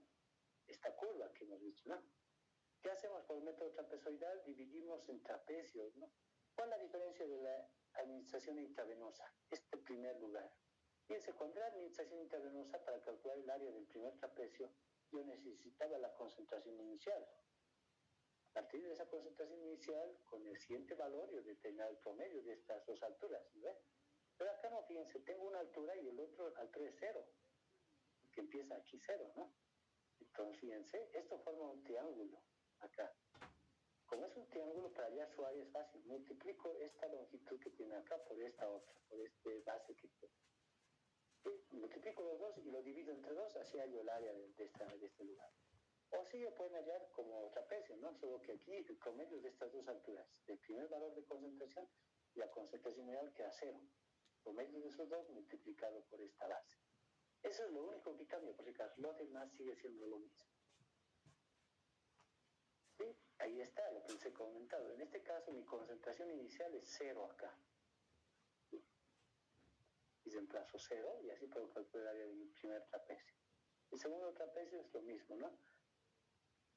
esta curva que hemos dicho, ¿no? ¿Qué hacemos por el método trapezoidal? Dividimos en trapecios, ¿no? ¿Cuál es la diferencia de la administración intravenosa? Este primer lugar. Fíjense, cuando era administración intravenosa, para calcular el área del primer trapecio, yo necesitaba la concentración inicial. A partir de esa concentración inicial, con el siguiente valor, yo determinaba el promedio de estas dos alturas, ¿no? Pero acá no, fíjense, tengo una altura y el otro altura es cero, que empieza aquí cero, ¿no? Entonces, fíjense, esto forma un triángulo acá. Como es un triángulo, para hallar su área es fácil. Multiplico esta longitud que tiene acá por esta otra, por este base que tiene. Multiplico los dos y lo divido entre dos, así hallo el área de este lugar. O si lo pueden hallar como trapecio, ¿no? Solo que aquí el promedio de estas dos alturas, el primer valor de concentración y la concentración ideal queda cero. El promedio de esos dos multiplicado por esta base. Eso es lo único que cambia, porque lo demás sigue siendo lo mismo. ¿Sí? Ahí está lo que les he comentado. En este caso, mi concentración inicial es cero acá. ¿Sí? Y reemplazo cero y así puedo calcular el área de mi primer trapecio. El segundo trapecio es lo mismo, ¿no?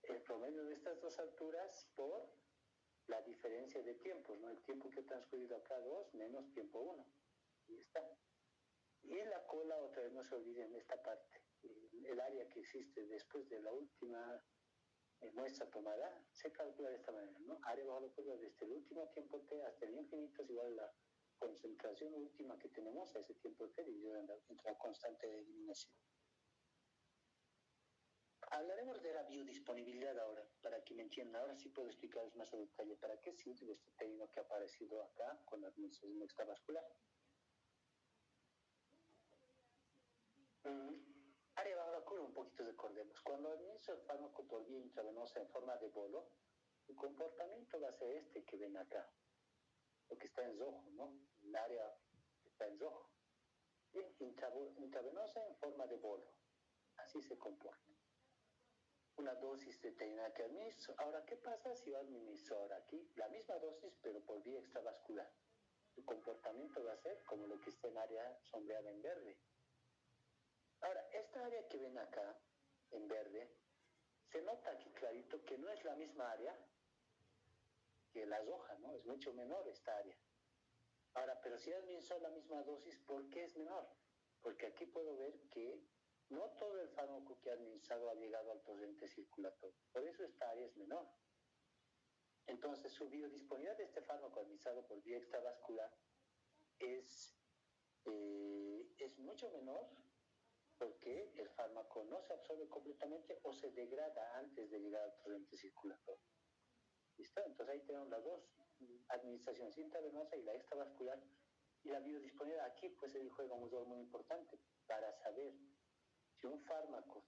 El promedio de estas dos alturas por la diferencia de tiempos, ¿no? El tiempo que he transcurrido acá, 2 menos tiempo 1. Ahí está. Y la cola, otra vez no se olviden esta parte. El área que existe después de la última muestra tomada se calcula de esta manera, ¿no? Área bajo la curva desde el último tiempo t hasta el infinito es igual a la concentración última que tenemos a ese tiempo t dividido entre la constante de eliminación. Hablaremos de la biodisponibilidad ahora, para que me entiendan. Ahora sí puedo explicarles más a detalle para qué sirve este término que ha aparecido acá con la administración extravascular. Área bajo la curva, un poquito recordemos. Cuando administro el fármaco por vía intravenosa en forma de bolo, el comportamiento va a ser este que ven acá, lo que está en rojo, ¿no? El área que está en rojo. Bien, intravenosa en forma de bolo, así se comporta. Una dosis determinada que administro. Ahora, ¿qué pasa si yo administro ahora aquí la misma dosis, pero por vía extravascular? Su comportamiento va a ser como lo que está en área sombreada en verde. Ahora, esta área que ven acá, en verde, se nota aquí clarito que no es la misma área que la roja, ¿no? Es mucho menor esta área. Ahora, pero si administro la misma dosis, ¿por qué es menor? Porque aquí puedo ver que no todo el fármaco que he administrado ha llegado al torrente circulatorio. Por eso esta área es menor. Entonces, su biodisponibilidad de este fármaco administrado por vía extravascular es mucho menor porque el fármaco no se absorbe completamente o se degrada antes de llegar al torrente circulatorio. ¿Listo? Entonces ahí tenemos las dos administraciones, intravenosa y la extravascular. Y la biodisponibilidad aquí pues juega un rol muy importante para saber si un fármaco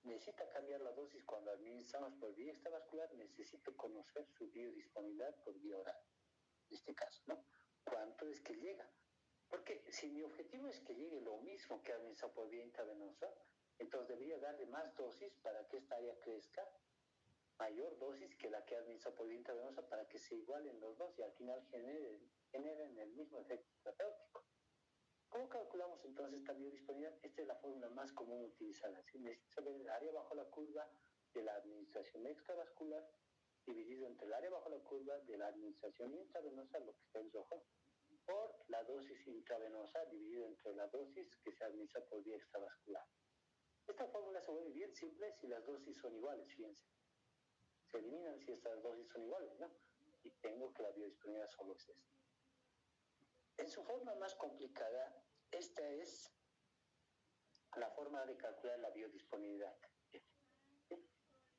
necesita cambiar la dosis cuando administramos por vía extravascular, necesito conocer su biodisponibilidad por vía oral. En este caso, ¿no? ¿Cuánto es que llega? Porque si mi objetivo es que llegue lo mismo que administrado por vía intravenosa, entonces debería darle más dosis para que esta área crezca, mayor dosis que la que administra por vía intravenosa para que se igualen los dos y al final generen el mismo efecto terapéutico. ¿Cómo calculamos entonces esta biodisponibilidad? Esta es la fórmula más común utilizada. ¿Sí? Necesito saber el área bajo la curva de la administración extravascular dividido entre el área bajo la curva de la administración intravenosa, lo que está en rojo, por la dosis intravenosa dividido entre la dosis que se administra por vía extravascular. Esta fórmula se vuelve bien simple si las dosis son iguales, fíjense. Se eliminan si estas dosis son iguales, ¿no? Y tengo que la biodisponibilidad solo es esta. En su forma más complicada, esta es la forma de calcular la biodisponibilidad.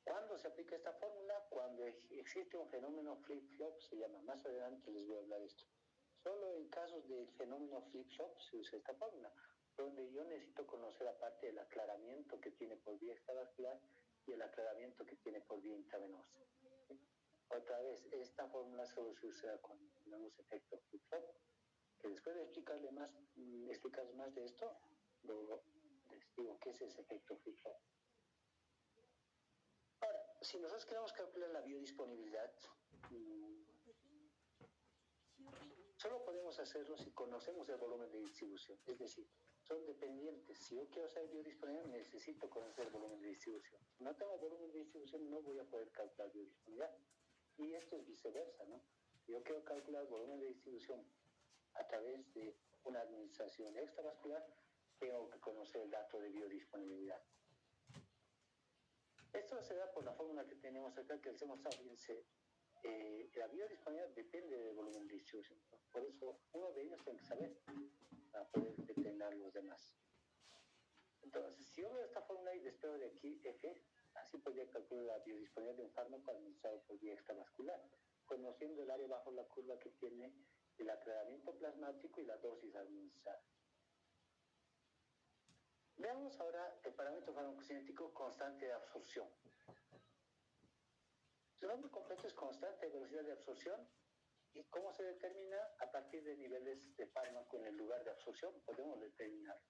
¿Cuándo se aplica esta fórmula? Cuando existe un fenómeno flip-flop, se llama. Más adelante les voy a hablar de esto. Solo en casos del fenómeno flip-flop se usa esta fórmula, donde yo necesito conocer aparte del aclaramiento que tiene por vía extravascular y el aclaramiento que tiene por vía intravenosa. Otra vez, esta fórmula solo se usa cuando tenemos efecto flip-flop, que después de explicarles más de esto, les digo qué es ese efecto flip-flop. Ahora, si nosotros queremos calcular la biodisponibilidad, solo podemos hacerlo si conocemos el volumen de distribución. Es decir, son dependientes. Si yo quiero saber biodisponibilidad, necesito conocer el volumen de distribución. Si no tengo volumen de distribución, no voy a poder calcular biodisponibilidad. Y esto es viceversa, ¿no? Si yo quiero calcular volumen de distribución a través de una administración extravascular, tengo que conocer el dato de biodisponibilidad. Esto se da por la fórmula que tenemos acá, que les he mostrado. Fíjense, la biodisponibilidad depende del volumen de distribución, ¿no? Por eso uno de ellos tiene que saber para poder determinar los demás. Entonces, si yo veo esta fórmula y despego de aquí F, así podría calcular la biodisponibilidad de un fármaco administrado por vía extravascular, conociendo el área bajo la curva que tiene el aclaramiento plasmático y la dosis administrada. Veamos ahora el parámetro farmacocinético constante de absorción. Su nombre completo es constante de velocidad de absorción. ¿Y cómo se determina? A partir de niveles de fármaco en el lugar de absorción podemos determinar.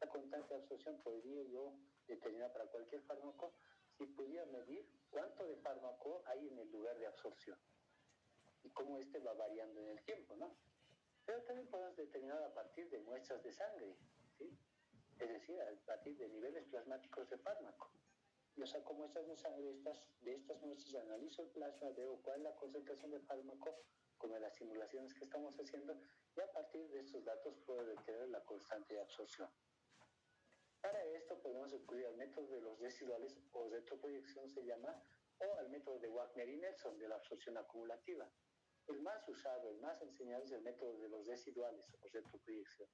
La constante de absorción podría yo determinar para cualquier fármaco si pudiera medir cuánto de fármaco hay en el lugar de absorción y cómo este va variando en el tiempo, ¿no? Pero también podemos determinar a partir de muestras de sangre, ¿sí? Es decir, a partir de niveles plasmáticos de fármaco. Yo saco muestras de sangre, de estas muestras analizo el plasma, veo cuál es la concentración de fármaco, como en las simulaciones que estamos haciendo, y a partir de estos datos puedo determinar la constante de absorción. Para esto podemos recurrir al método de los residuales, o retroproyección se llama, o al método de Wagner y Nelson, de la absorción acumulativa. El más usado, el más enseñado es el método de los residuales, o retroproyección.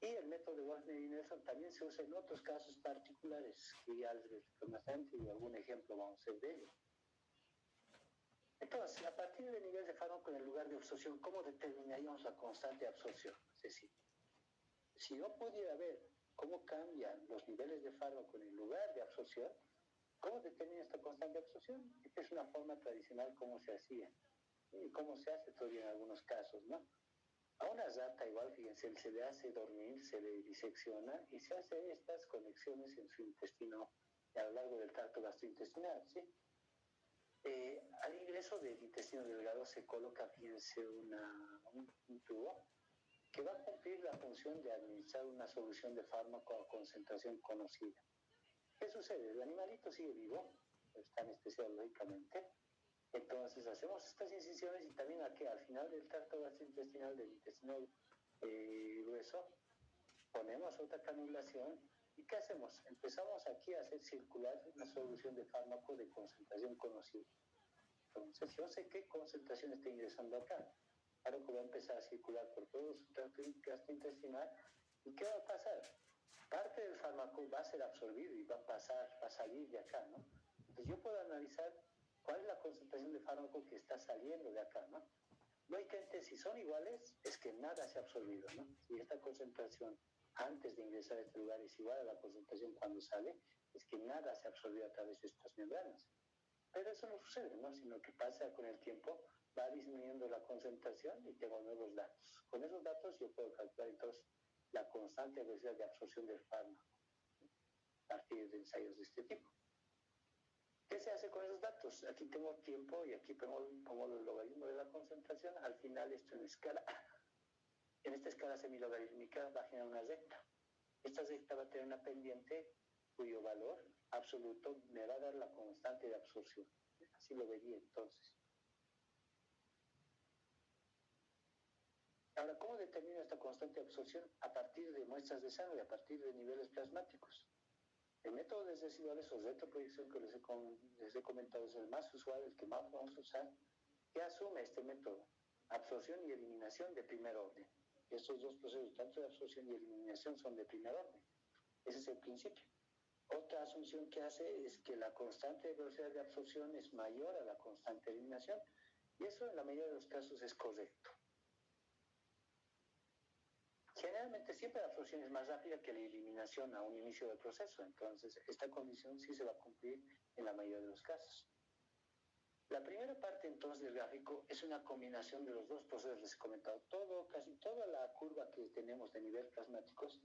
Y el método de Wagner y Nelson también se usa en otros casos particulares, que ya les explico más antes y algún ejemplo vamos a hacer de ello. Entonces, a partir del nivel de fármaco en el lugar de absorción, ¿cómo determinaríamos la constante de absorción? Es decir, si yo pudiera ver cómo cambian los niveles de fármaco en el lugar de absorción, ¿cómo determina esta constante de absorción? Esta es una forma tradicional como se hacía, y cómo se hace todavía en algunos casos, ¿no? A una rata igual, fíjense, se le hace dormir, se le disecciona y se hace estas conexiones en su intestino a lo largo del tracto gastrointestinal, ¿sí? Al ingreso del intestino delgado se coloca, fíjense, un tubo que va a cumplir la función de administrar una solución de fármaco a concentración conocida. ¿Qué sucede? El animalito sigue vivo, está anestesiado lógicamente. Entonces hacemos estas incisiones y también aquí al final del tracto gastrointestinal, del intestino grueso, ponemos otra canulación y ¿qué hacemos? Empezamos aquí a hacer circular una solución de fármaco de concentración conocida. Entonces yo sé qué concentración está ingresando acá. Claro que va a empezar a circular por todo su tracto gastrointestinal y ¿qué va a pasar? Parte del fármaco va a ser absorbido y va a salir de acá, ¿no? Entonces yo puedo analizar cuál es la concentración de fármaco que está saliendo de acá, ¿no? Lógicamente, si son iguales, es que nada se ha absorbido, ¿no? Si esta concentración antes de ingresar a este lugar es igual a la concentración cuando sale, es que nada se ha absorbido a través de estas membranas. Pero eso no sucede, ¿no? Sino que pasa con el tiempo, va disminuyendo la concentración y tengo nuevos datos. Con esos datos yo puedo calcular entonces la constante velocidad de absorción del fármaco a partir de ensayos de este tipo. ¿Qué se hace con esos datos? Aquí tengo tiempo y aquí pongo el logaritmo de la concentración. Al final esto en escala, en esta escala semilogarítmica va a generar una recta. Esta recta va a tener una pendiente cuyo valor absoluto me va a dar la constante de absorción. Así lo vería entonces. Ahora, ¿cómo determino esta constante de absorción? A partir de muestras de sangre, a partir de niveles plasmáticos. El método de residuales o retroproyección que les he comentado es el más usual, el que más vamos a usar. ¿Qué asume este método? Absorción y eliminación de primer orden. Estos dos procesos, tanto de absorción y eliminación, son de primer orden. Ese es el principio. Otra asunción que hace es que la constante de velocidad de absorción es mayor a la constante de eliminación, y eso en la mayoría de los casos es correcto. Generalmente siempre la absorción es más rápida que la eliminación a un inicio del proceso, entonces esta condición sí se va a cumplir en la mayoría de los casos. La primera parte entonces del gráfico es una combinación de los dos procesos que les he comentado. Casi toda la curva que tenemos de nivel plasmáticos,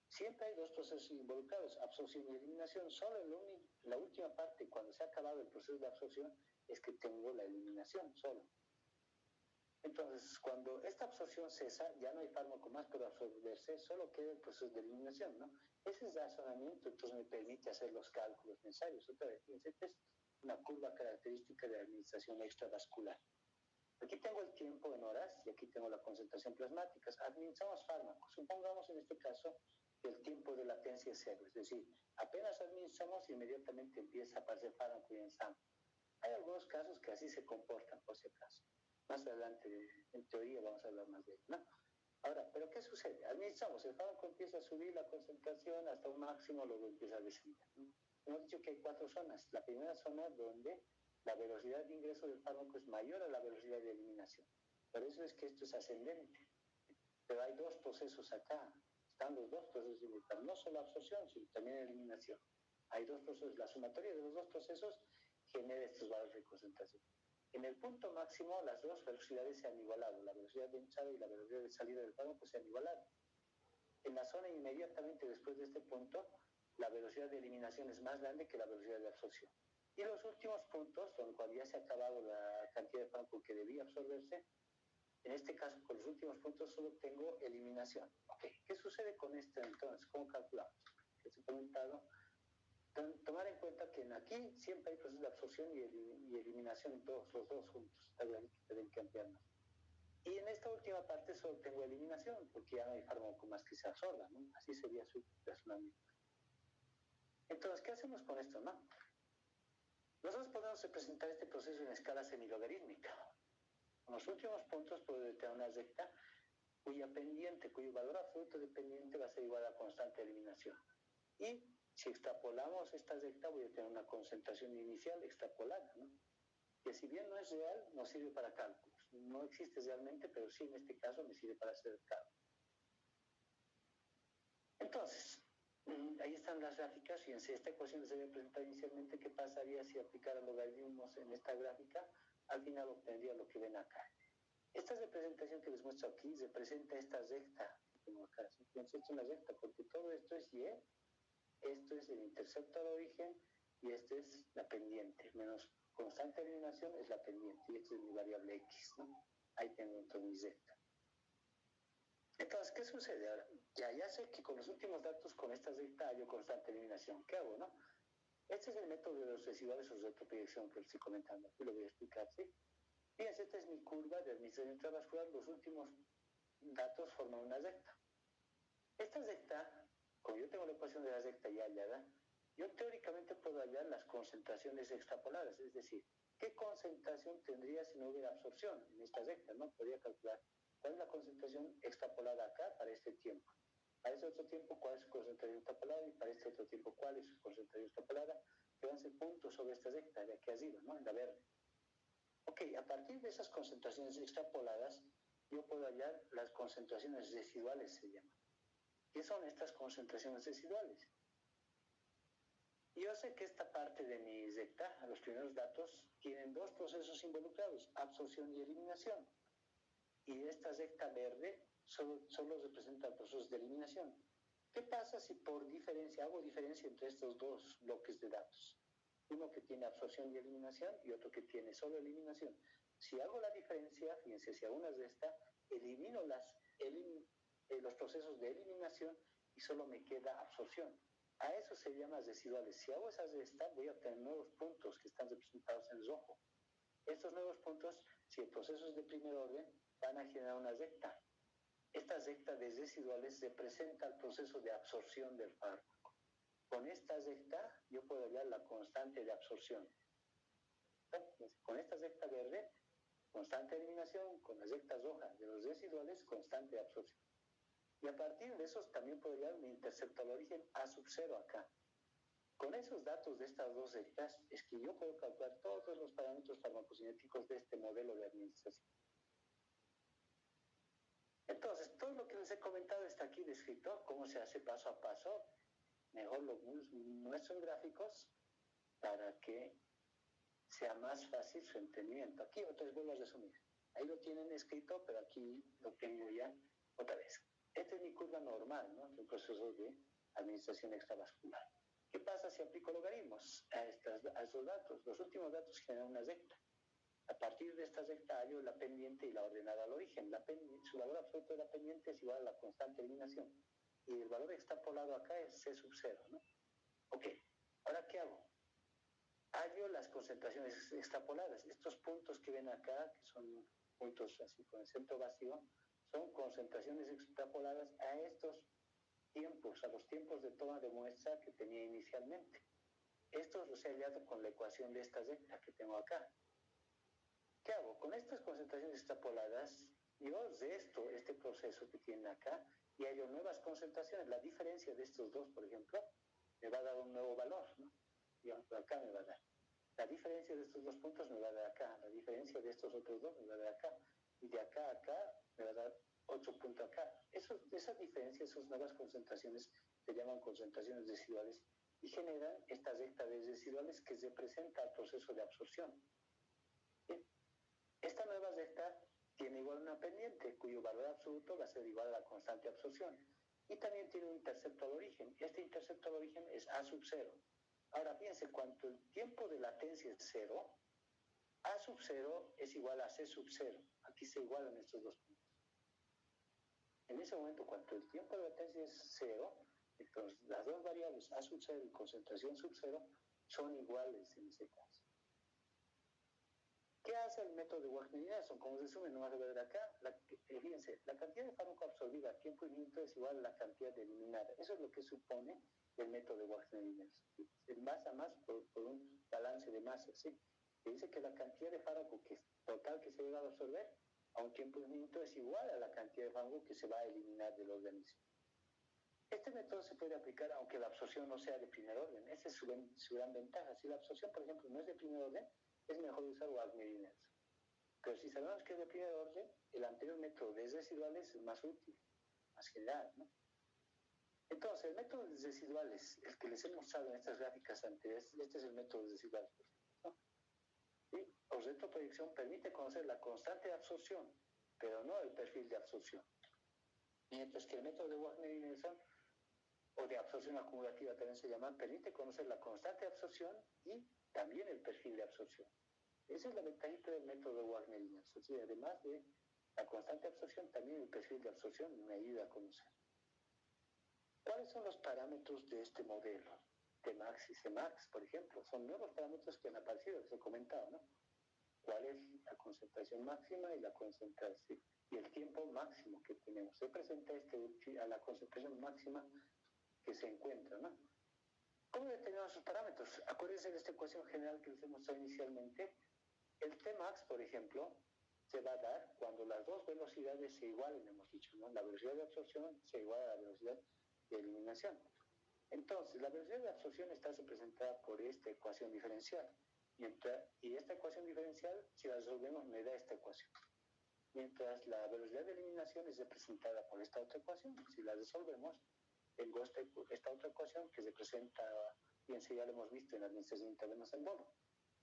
siempre hay dos procesos involucrados, absorción y eliminación. Solo en la última parte, cuando se ha acabado el proceso de absorción, es que tengo la eliminación solo. Entonces, cuando esta absorción cesa, ya no hay fármaco más por absorberse, solo queda el proceso de eliminación, ¿no? Ese es razonamiento, entonces me permite hacer los cálculos necesarios. Otra vez, fíjense, esta es una curva característica de la administración extravascular. Aquí tengo el tiempo en horas y aquí tengo la concentración plasmática. Administramos fármacos. Supongamos en este caso que el tiempo de latencia es cero, es decir, apenas administramos, inmediatamente empieza a aparecer fármaco y en sangre. Hay algunos casos que así se comportan, por si acaso. Más adelante, en teoría, vamos a hablar más de ello, ¿no? Ahora, ¿pero qué sucede? Administramos, el fármaco empieza a subir la concentración hasta un máximo, luego empieza a descender, ¿no? Hemos dicho que hay 4 zonas. La primera zona donde la velocidad de ingreso del fármaco es mayor a la velocidad de eliminación. Por eso es que esto es ascendente. Pero hay 2 procesos acá. Están los 2 procesos simultáneos, no solo absorción, sino también eliminación. Hay 2 procesos. La sumatoria de los 2 procesos genera estos valores de concentración. En el punto máximo, las 2 velocidades se han igualado. La velocidad de entrada y la velocidad de salida del fármaco se han igualado. En la zona inmediatamente después de este punto, la velocidad de eliminación es más grande que la velocidad de absorción. Y los últimos puntos, donde cuando ya se ha acabado la cantidad de fármaco que debía absorberse, en este caso, con los últimos puntos solo tengo eliminación. Okay. ¿Qué sucede con esto entonces? ¿Cómo calculamos? Les he comentado. Tomar en cuenta que aquí siempre hay procesos de absorción y eliminación, los dos juntos. Tienen que ampliar más. Y en esta última parte solo tengo eliminación, porque ya no hay fármaco más que se absorba, ¿no? Así sería su razonamiento. Entonces, ¿qué hacemos con esto, no? Nosotros podemos representar este proceso en escala semilogarítmica. En los últimos puntos puedo determinar una recta cuya pendiente, cuyo valor absoluto de pendiente va a ser igual a la constante de eliminación. Y si extrapolamos esta recta, voy a tener una concentración inicial extrapolada, ¿no? Que si bien no es real, nos sirve para cálculos. No existe realmente, pero sí en este caso me sirve para hacer cálculos. Entonces, ahí están las gráficas. Fíjense, esta ecuación se había presentado inicialmente. ¿Qué pasaría si aplicara logaritmos en esta gráfica? Al final obtendría lo que ven acá. Esta representación que les muestro aquí representa esta recta que tengo acá. Fíjense, esto es una recta porque todo esto es Y, esto es el intercepto al origen y esta es la pendiente, menos constante de eliminación es la pendiente y esta es mi variable X, ¿no? Ahí tengo entonces mi recta. Entonces, ¿qué sucede ahora? Ya sé que con los últimos datos, con esta recta hallo constante de eliminación. ¿Qué hago, no? Este es el método de los residuales o retroproyección que les estoy comentando. Aquí lo voy a explicar, ¿sí? Fíjense, esta es mi curva de administración intravascular. Los últimos datos forman una recta. Esta recta, como yo tengo la ecuación de la recta ya hallada, yo teóricamente puedo hallar las concentraciones extrapoladas, es decir, ¿qué concentración tendría si no hubiera absorción en esta recta? ¿No? Podría calcular cuál es la concentración extrapolada acá para este tiempo. Para este otro tiempo, cuál es su concentración extrapolada y para este otro tiempo, cuál es su concentración extrapolada, que van a ser puntos sobre esta recta de aquí arriba, ¿no? En la verde. Ok, a partir de esas concentraciones extrapoladas, yo puedo hallar las concentraciones residuales, se llaman. ¿Qué son estas concentraciones residuales? Yo sé que esta parte de mi recta, los primeros datos, tienen 2 procesos involucrados, absorción y eliminación. Y esta recta verde solo representa procesos de eliminación. ¿Qué pasa si por diferencia, hago diferencia entre estos 2 bloques de datos? Uno que tiene absorción y eliminación y otro que tiene solo eliminación. Si hago la diferencia, fíjense, si hago una recta, elimino los procesos de eliminación y solo me queda absorción. A eso se llama residuales. Si hago esa recta, voy a obtener nuevos puntos que están representados en rojo. Estos nuevos puntos, si el proceso es de primer orden, van a generar una recta. Esta recta de residuales representa el proceso de absorción del fármaco. Con esta recta, yo puedo hallar la constante de absorción. Con esta recta verde, constante de eliminación, con la recta roja de los residuales, constante de absorción. Y a partir de esos también puedo hallar un intercepto al origen A sub 0 acá. Con esos datos de estas 2 rectas es que yo puedo calcular todos los parámetros farmacocinéticos de este modelo de administración. Entonces, todo lo que les he comentado está aquí descrito, cómo se hace paso a paso. Mejor lo muestro en gráficos para que sea más fácil su entendimiento. Aquí otra vez vuelvo a resumir. Ahí lo tienen escrito, pero aquí lo tengo ya otra vez. Esta es mi curva normal, ¿no? El proceso de administración extravascular. ¿Qué pasa si aplico logaritmos a estos datos? Los últimos datos generan una recta. A partir de esta recta hallo la pendiente y la ordenada al origen. Su valor absoluto de la pendiente es igual a la constante de eliminación. Y el valor extrapolado acá es C sub 0, ¿no? Ok, ahora ¿qué hago? Hallo las concentraciones extrapoladas. Estos puntos que ven acá, que son puntos así con el centro vacío, son concentraciones extrapoladas a estos tiempos, a los tiempos de toma de muestra que tenía inicialmente. Estos los he hallado con la ecuación de esta recta que tengo acá. ¿Qué hago? Con estas concentraciones extrapoladas, yo resto este proceso que tienen acá y hallo nuevas concentraciones. La diferencia de estos dos, por ejemplo, me va a dar un nuevo valor, ¿no? Digamos, acá me va a dar. La diferencia de estos dos puntos me va a dar acá. La diferencia de estos otros dos me va a dar acá. Y de acá a acá me va a dar otro punto acá. Esas diferencias, esas nuevas concentraciones, se llaman concentraciones residuales y generan esta recta de residuales que representa el proceso de absorción. Bien. Esta nueva recta tiene igual una pendiente cuyo valor absoluto va a ser igual a la constante de absorción. Y también tiene un intercepto al origen. Este intercepto al origen es A sub 0. Ahora fíjense, cuando el tiempo de latencia es 0, A sub 0 es igual a C sub 0. Aquí se igualan estos dos puntos. En ese momento, cuando el tiempo de latencia es 0, entonces las dos variables A sub 0 y concentración sub 0 son iguales en ese caso. ¿Qué hace el método de Wagnerian-Nelson? Como resumen, no vas a ver acá, fíjense, la cantidad de fármaco absorbida a tiempo infinito es igual a la cantidad de eliminada. Eso es lo que supone el método de Wagnerian-Nelson. El masa más por un balance de masa, ¿sí? Que dice que la cantidad de fármaco total que se va a absorber a un tiempo infinito es igual a la cantidad de fármaco que se va a eliminar del organismo. Este método se puede aplicar aunque la absorción no sea de primer orden. Esa es su gran ventaja. Si la absorción, por ejemplo, no es de primer orden, es mejor usar Wagnerian-Nelson. Pero si sabemos que es de primer orden, el anterior método de residuales es más útil, más general, ¿no? Entonces, el método de residuales, el que les he mostrado en estas gráficas anteriores, este es el método de residuales, ¿no? Y la retroproyección permite conocer la constante de absorción, pero no el perfil de absorción. Mientras que el método de Wagnerian-Nelson, o de absorción acumulativa también se llama, permite conocer la constante de absorción y también el perfil de absorción. Esa es la ventajita del método de Wagnerian-Nelson. Sí, además de la constante de absorción, también el perfil de absorción me ayuda a conocer. ¿Cuáles son los parámetros de este modelo? Tmax y Cmax, por ejemplo, son nuevos parámetros que han aparecido, les he comentado, ¿no? ¿Cuál es la concentración máxima y la concentración y el tiempo máximo que tenemos? Se presenta a la concentración máxima que se encuentra, ¿no? ¿Cómo determinamos sus parámetros? Acuérdense de esta ecuación general que les he mostrado inicialmente. El Tmax, por ejemplo, se va a dar cuando las dos velocidades se igualen, hemos dicho, ¿no? La velocidad de absorción se iguala a la velocidad de eliminación. Entonces, la velocidad de absorción está representada por esta ecuación diferencial. Y esta ecuación diferencial, si la resolvemos, me da esta ecuación. Mientras la velocidad de eliminación es representada por esta otra ecuación. Si la resolvemos, tengo esta otra ecuación que representa, fíjense, ya lo hemos visto en la administración intravenous en bono.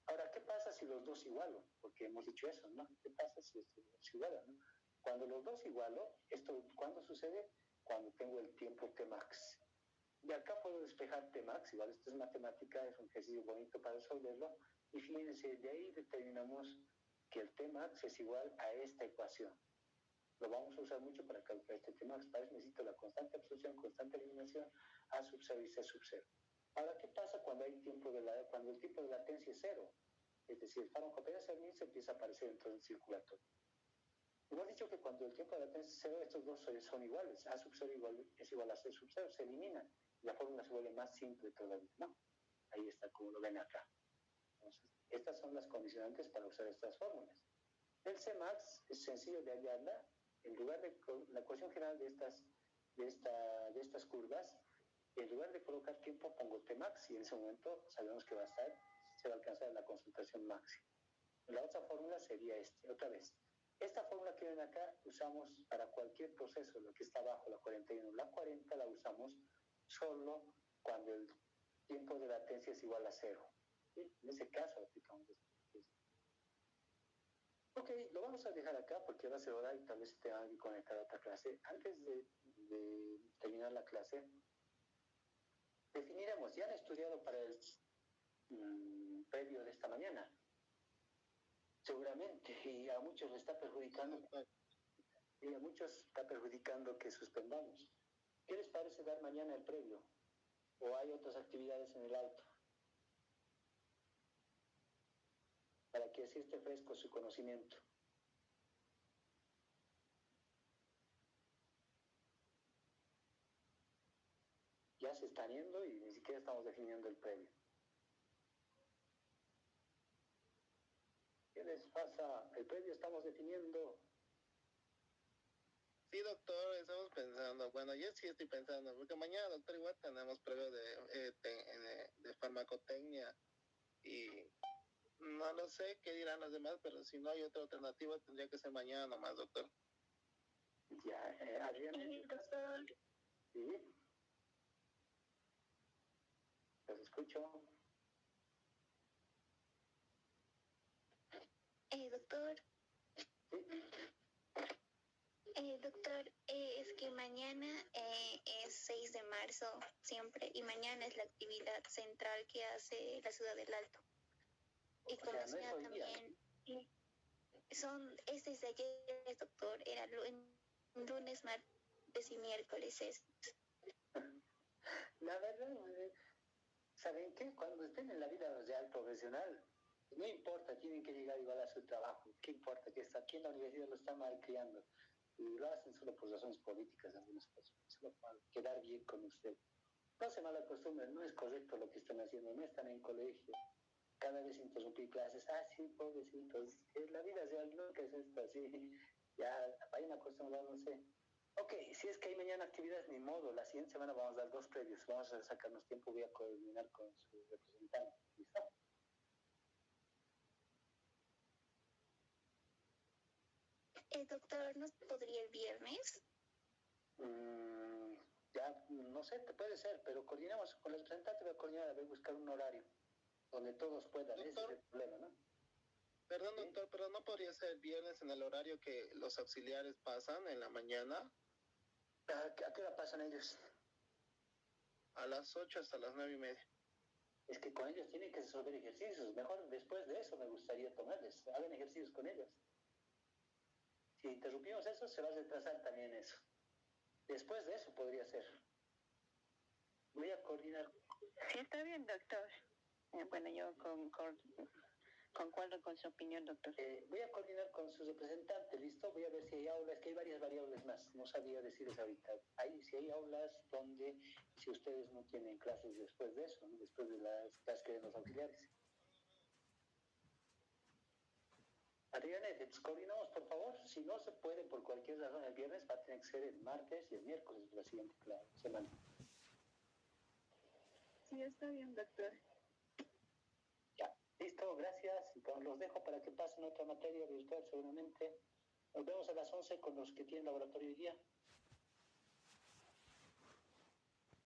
Ahora, ¿qué pasa si los dos igualo? Porque hemos dicho eso, ¿no? ¿Qué pasa si estos dos igualan, ¿no? Cuando los dos igualo, ¿cuándo sucede? Cuando tengo el tiempo Tmax. De acá puedo despejar Tmax, igual esto es matemática, es un ejercicio bonito para resolverlo. Y fíjense, de ahí determinamos que el Tmax es igual a esta ecuación. Lo vamos a usar mucho para calcular este Tmax. Para eso necesito la constante de absorción, constante de eliminación, A sub 0 y C sub 0. Ahora, ¿qué pasa cuando cuando el tiempo de latencia es 0? Es decir, el fármaco apenas se empieza a aparecer dentro del circulatorio. Hemos dicho que cuando el tiempo de latencia es 0, estos dos son iguales. A sub 0 es igual a C sub 0, se eliminan. Y la fórmula se vuelve más simple todavía, ¿no? Ahí está, como lo ven acá. Entonces, estas son las condicionantes para usar estas fórmulas. El Cmax es sencillo de hallarla. En lugar de la ecuación general de estas curvas, en lugar de colocar tiempo, pongo Tmax y en ese momento sabemos que se va a alcanzar la concentración máxima. La otra fórmula sería otra vez. Esta fórmula que ven acá usamos para cualquier proceso, lo que está abajo, la 41. La 40 la usamos solo cuando el tiempo de latencia es igual a 0. ¿Sí? En ese caso aplicamos esto. Ok, lo vamos a dejar acá porque va a ser hora y tal vez tengan que conectar a otra clase. Antes de terminar la clase, definiremos, ya han estudiado para el previo de esta mañana. seguramente, y a muchos le está perjudicando, y a muchos está perjudicando que suspendamos. ¿Qué les parece dar mañana el previo? ¿O hay otras actividades en el alto? Para que así esté fresco su conocimiento. Ya se están yendo y ni siquiera estamos definiendo el previo. ¿Qué les pasa? El previo estamos definiendo. Sí, doctor, estamos pensando. Bueno, yo sí estoy pensando, porque mañana, doctor, igual tenemos prueba de farmacotecnia y no lo sé qué dirán los demás, pero si no hay otra alternativa, tendría que ser mañana nomás, doctor. Ya, Adriana. Doctor. Sí. Los escucho. Doctor. Sí. Doctor, es que mañana es 6 de marzo siempre y mañana es la actividad central que hace la Ciudad del Alto. Y como no sea también, es desde ayer, doctor, era lunes, martes y miércoles es. La verdad, ¿saben qué? Cuando estén en la vida real profesional, no importa, tienen que llegar igual a su trabajo. ¿Qué importa que está aquí en la universidad lo están mal criando? Y lo hacen solo por razones políticas, algunas cosas, solo para quedar bien con usted. No se malacostumbren, no es correcto lo que están haciendo, no están en colegio. Cada vez interrumpir clases, sí, pobrecitos, la vida real nunca es esto, así, ya vayan acostumbrándose. Ok, si es que hay mañana actividades, ni modo, la siguiente semana vamos a dar 2 previos, vamos a sacarnos tiempo, voy a coordinar con su representante, ¿listo? Doctor, ¿no podría el viernes? Ya, no sé, puede ser, pero coordinamos con el representante, voy a coordinar, a ver, buscar un horario donde todos puedan, ese es el problema, ¿no? Perdón, doctor, pero no podría ser el viernes en el horario que los auxiliares pasan en la mañana. ¿A qué hora pasan ellos? A las 8 hasta las 9:30. Es que con ellos tienen que resolver ejercicios. Mejor después de eso me gustaría tomarles. Hagan ejercicios con ellos. Si interrumpimos eso, se va a retrasar también eso. Después de eso podría ser. Voy a coordinar. Sí, está bien, doctor. Bueno, yo concuerdo con su opinión, doctor. Voy a coordinar con su representante, ¿listo? Voy a ver si hay aulas, que hay varias variables más. No sabía decirles ahorita. Si hay aulas donde, si ustedes no tienen clases después de eso, ¿no? Después de las clases que den los auxiliares. Adriana, coordinamos, por favor. Si no se puede por cualquier razón el viernes, va a tener que ser el martes y el miércoles de la siguiente semana. Sí, está bien, doctor. Ya, listo, gracias. Entonces los dejo para que pasen otra materia virtual seguramente. Nos vemos a las 11 con los que tienen laboratorio hoy día.